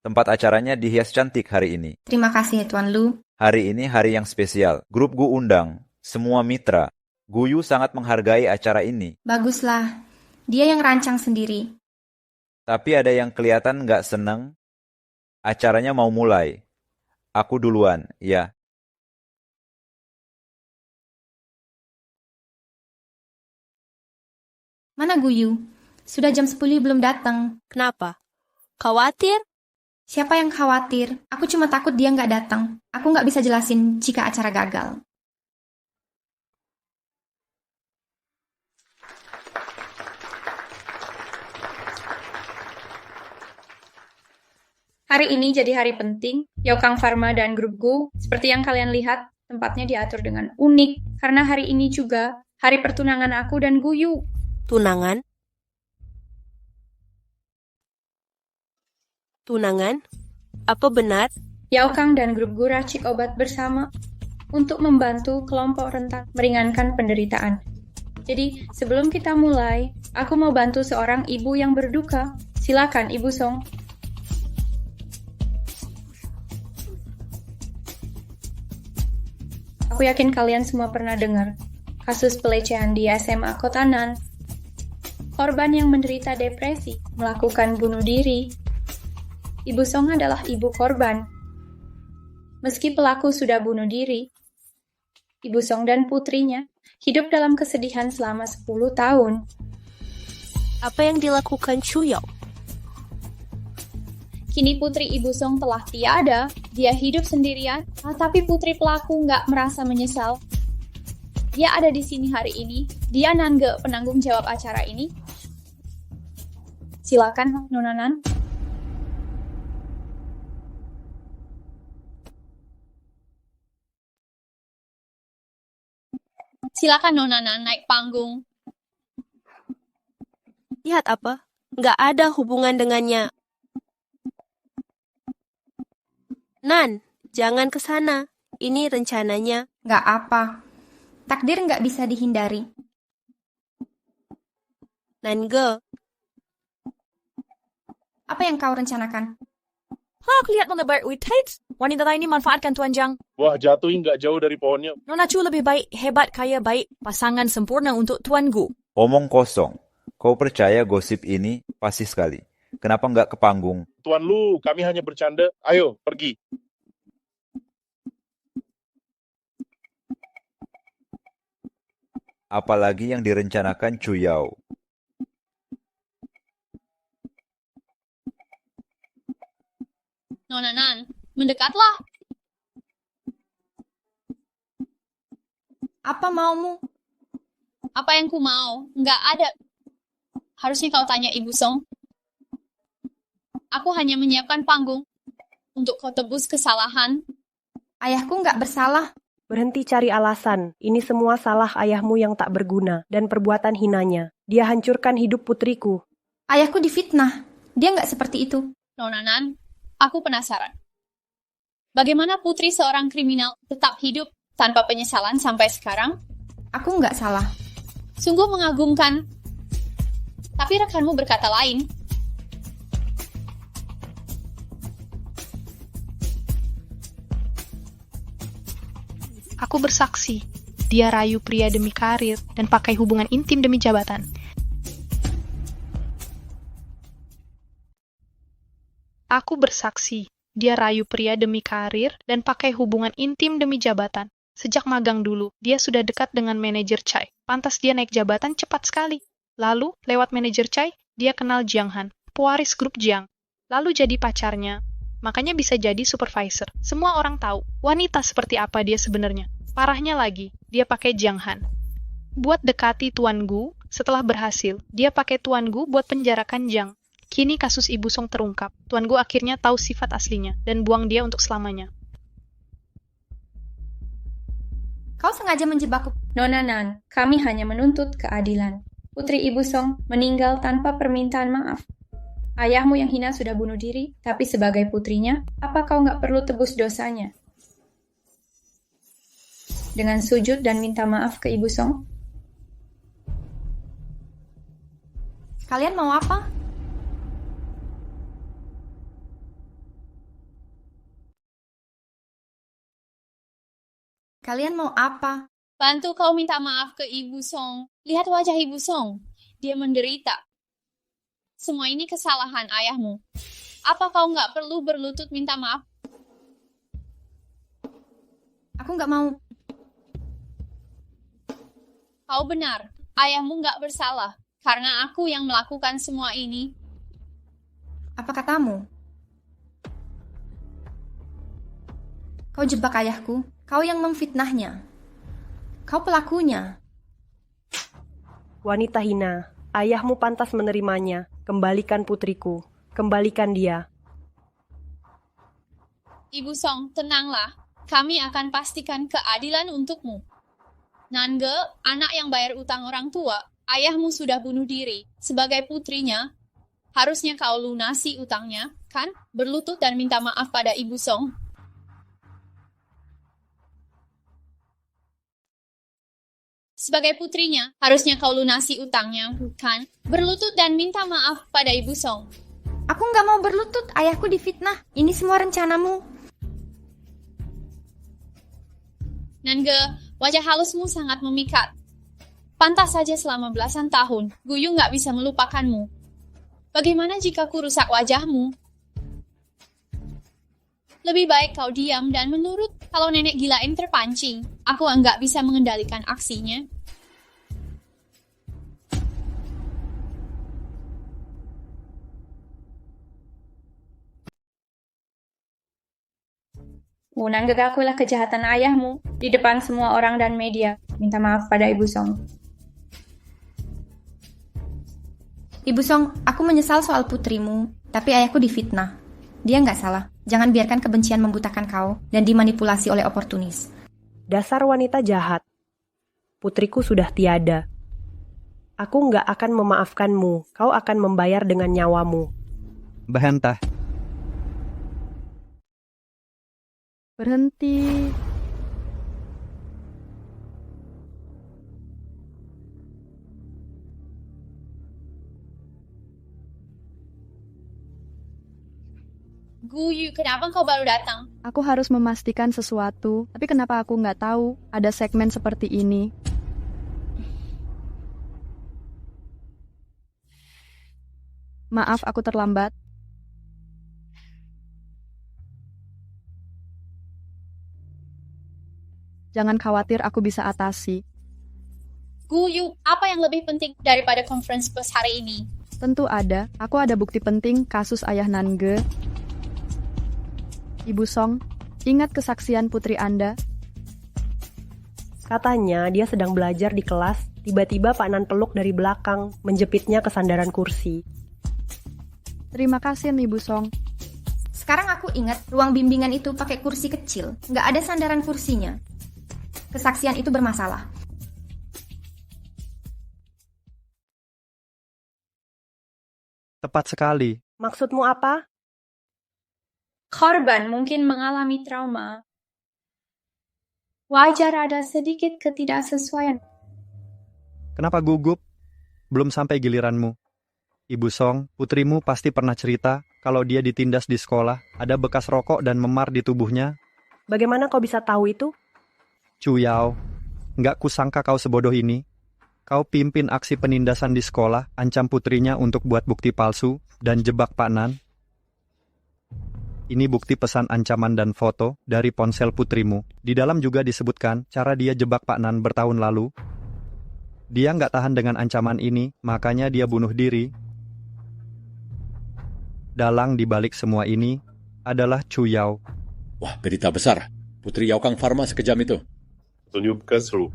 tempat acaranya dihias cantik hari ini. Terima kasih, Tuan Lu. Hari ini hari yang spesial. Grup Gu undang semua mitra. Guyu sangat menghargai acara ini. Baguslah, dia yang rancang sendiri. Tapi ada yang kelihatan nggak seneng. Acaranya mau mulai. Aku duluan, ya. Mana Guyu? Sudah jam 10 belum datang. Kenapa? Khawatir? Siapa yang khawatir? Aku cuma takut dia nggak datang. Aku nggak bisa jelasin jika acara gagal. Hari ini jadi hari penting. Yaokang Pharma dan Grup Gu, seperti yang kalian lihat, tempatnya diatur dengan unik. Karena hari ini juga hari pertunangan aku dan Guyu. Tunangan? Tunangan? Apa benar? Yaokang dan Grup Gu racik obat bersama untuk membantu kelompok rentan meringankan penderitaan. Jadi, sebelum kita mulai, aku mau bantu seorang ibu yang berduka. Silakan, Ibu Song. Aku yakin kalian semua pernah dengar kasus pelecehan di SMA Kota Nan. Korban yang menderita depresi melakukan bunuh diri. Ibu Song adalah ibu korban. Meski pelaku sudah bunuh diri, Ibu Song dan putrinya hidup dalam kesedihan selama 10 tahun. Apa yang dilakukan Chuyo? Kini putri Ibu Song telah tiada. Dia hidup sendirian, tapi putri pelaku nggak merasa menyesal. Dia ada di sini hari ini. Dia Nangga, penanggung jawab acara ini. Silakan, Nona Nan. Silakan Nona Nan naik panggung. Lihat apa? Nggak ada hubungan dengannya. Nan, jangan ke sana. Ini rencananya. Nggak apa. Takdir nggak bisa dihindari. Nangge, Apa yang kau rencanakan? Aku lihat melebar Wittheit. Wanita lain ini manfaatkan Tuan Jiang. Wah, jatuhin nggak jauh dari pohonnya. Nona Chu lebih baik, hebat, kaya, baik. Pasangan sempurna untuk Tuan Gu. Omong kosong. Kau percaya gosip ini? Pasti sekali. Kenapa nggak ke panggung? Tuan Lu, kami hanya bercanda. Ayo, pergi. Apalagi yang direncanakan Chu Yao. Nona Nan, mendekatlah. Apa maumu? Apa yang ku mau? Nggak ada. Harusnya kau tanya Ibu Song. Aku hanya menyiapkan panggung untuk kau tebus kesalahan. Ayahku nggak bersalah. Berhenti cari alasan. Ini semua salah ayahmu yang tak berguna dan perbuatan hinanya. Dia hancurkan hidup putriku. Ayahku difitnah. Dia nggak seperti itu. Nona Nan, aku penasaran. Bagaimana putri seorang kriminal tetap hidup tanpa penyesalan sampai sekarang? Aku nggak salah. Sungguh mengagumkan. Tapi rekanmu berkata lain. Aku bersaksi, dia rayu pria demi karir dan pakai hubungan intim demi jabatan. Aku bersaksi, dia rayu pria demi karir dan pakai hubungan intim demi jabatan. Sejak magang dulu, dia sudah dekat dengan manajer Chai. Pantas dia naik jabatan cepat sekali. Lalu, lewat manajer Chai, dia kenal Jiang Han, pewaris grup Jiang. Lalu jadi pacarnya. Makanya bisa jadi supervisor. Semua orang tahu, wanita seperti apa dia sebenarnya. Parahnya lagi, dia pakai Jiang Han. Buat dekati Tuan Gu, setelah berhasil, dia pakai Tuan Gu buat penjarakan Jiang. Kini kasus Ibu Song terungkap. Tuan Gu akhirnya tahu sifat aslinya dan buang dia untuk selamanya. Kau sengaja menjebakku. Nona Nan, kami hanya menuntut keadilan. Putri Ibu Song meninggal tanpa permintaan maaf. Ayahmu yang hina sudah bunuh diri, tapi sebagai putrinya, apa kau nggak perlu tebus dosanya? Dengan sujud dan minta maaf ke Ibu Song? Kalian mau apa? Kalian mau apa? Bantu kau minta maaf ke Ibu Song. Lihat wajah Ibu Song. Dia menderita. Semua ini kesalahan ayahmu. Apa kau nggak perlu berlutut minta maaf? Aku nggak mau. Kau benar. Ayahmu nggak bersalah. Karena aku yang melakukan semua ini. Apa katamu? Kau jebak ayahku. Kau yang memfitnahnya. Kau pelakunya. Wanita hina, ayahmu pantas menerimanya. Kembalikan putriku. Kembalikan dia. Ibu Song, tenanglah. Kami akan pastikan keadilan untukmu. Nange, anak yang bayar utang orang tua, ayahmu sudah bunuh diri. Sebagai putrinya, harusnya kau lunasi utangnya, kan? Berlutut dan minta maaf pada Ibu Song. Sebagai putrinya, harusnya kau lunasi utangnya, kan? Berlutut dan minta maaf pada Ibu Song. Aku nggak mau berlutut, ayahku difitnah. Ini semua rencanamu. Nange, wajah halusmu sangat memikat. Pantas saja selama belasan tahun, Guyu nggak bisa melupakanmu. Bagaimana jika ku rusak wajahmu? Lebih baik kau diam dan menurut. Kalau nenek gila ini terpancing, aku nggak bisa mengendalikan aksinya. Nange, akulah kejahatan ayahmu di depan semua orang dan media. Minta maaf pada Ibu Song. Ibu Song, aku menyesal soal putrimu, tapi ayahku difitnah. Dia nggak salah. Jangan biarkan kebencian membutakan kau dan dimanipulasi oleh oportunis. Dasar wanita jahat. Putriku sudah tiada. Aku nggak akan memaafkanmu. Kau akan membayar dengan nyawamu. Bahentah. Berhenti. Guyu, kenapa kau baru datang? Aku harus memastikan sesuatu, tapi kenapa aku nggak tahu ada segmen seperti ini? Maaf, aku terlambat. Jangan khawatir, aku bisa atasi. Guyu, apa yang lebih penting daripada conference pers hari ini? Tentu ada. Aku ada bukti penting kasus ayah Nange. Ibu Song, ingat kesaksian putri Anda? Katanya dia sedang belajar di kelas, tiba-tiba Pak Nan peluk dari belakang, menjepitnya ke sandaran kursi. Terima kasih, Ibu Song. Sekarang aku ingat ruang bimbingan itu pakai kursi kecil, nggak ada sandaran kursinya. Kesaksian itu bermasalah. Tepat sekali. Maksudmu apa? Korban mungkin mengalami trauma. Wajar ada sedikit ketidaksesuaian. Kenapa gugup? Belum sampai giliranmu. Ibu Song, putrimu pasti pernah cerita kalau dia ditindas di sekolah, ada bekas rokok dan memar di tubuhnya. Bagaimana kau bisa tahu itu? Chu Yao, nggak kusangka kau sebodoh ini. Kau pimpin aksi penindasan di sekolah, ancam putrinya untuk buat bukti palsu, dan jebak Pak Nan. Ini bukti pesan ancaman dan foto dari ponsel putrimu. Di dalam juga disebutkan cara dia jebak Pak Nan bertahun lalu. Dia nggak tahan dengan ancaman ini, makanya dia bunuh diri. Dalang di balik semua ini adalah Chu Yao. Wah, berita besar. Putri Yaokang Pharma sekejam itu. Tunjukkan seluruh.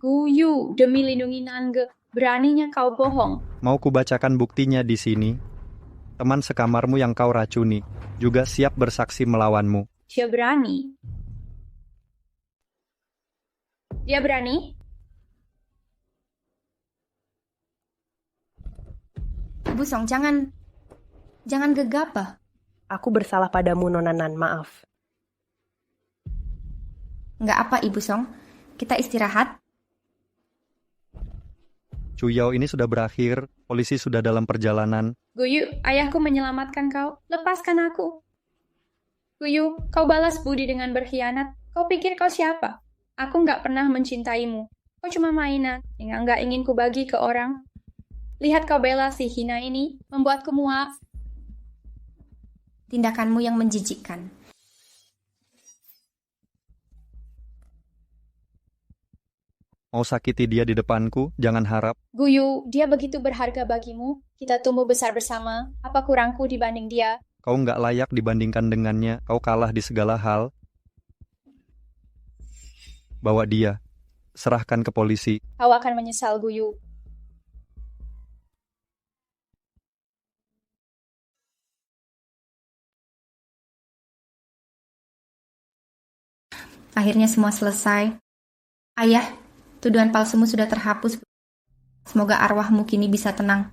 Guyu, demi lindungi Nange, beraninya kau bohong. Mau kubacakan buktinya di sini. Teman sekamarmu yang kau racuni juga siap bersaksi melawanmu. Dia berani. Dia berani? Bu Song, jangan gegabah. Aku bersalah padamu, Nona Nan, maaf. Nggak apa, Ibu Song. Kita istirahat. Chu Yao ini sudah berakhir, polisi sudah dalam perjalanan. Guyu, ayahku menyelamatkan kau. Lepaskan aku. Guyu, kau balas budi dengan berkhianat. Kau pikir kau siapa? Aku nggak pernah mencintaimu. Kau cuma mainan yang nggak ingin ku bagi ke orang. Lihat kau bela si hina ini, membuatku muak. Tindakanmu yang menjijikkan. Mau sakiti dia di depanku, jangan harap. Guyu, dia begitu berharga bagimu. Kita tumbuh besar bersama. Apa kurangku dibanding dia? Kau nggak layak dibandingkan dengannya, kau kalah di segala hal. Bawa dia, serahkan ke polisi. Kau akan menyesal, Guyu. Akhirnya semua selesai. Ayah, tuduhan palsumu sudah terhapus. Semoga arwahmu kini bisa tenang.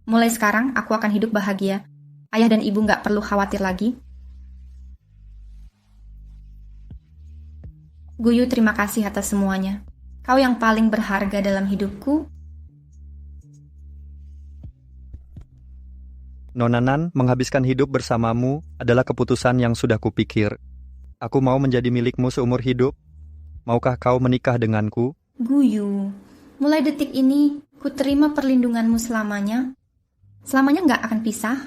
Mulai sekarang, aku akan hidup bahagia. Ayah dan ibu nggak perlu khawatir lagi. Guyu, terima kasih atas semuanya. Kau yang paling berharga dalam hidupku. Nona Nan, menghabiskan hidup bersamamu adalah keputusan yang sudah kupikir. Aku mau menjadi milikmu seumur hidup. Maukah kau menikah denganku? Guyu, mulai detik ini, ku terima perlindunganmu selamanya. Selamanya nggak akan pisah.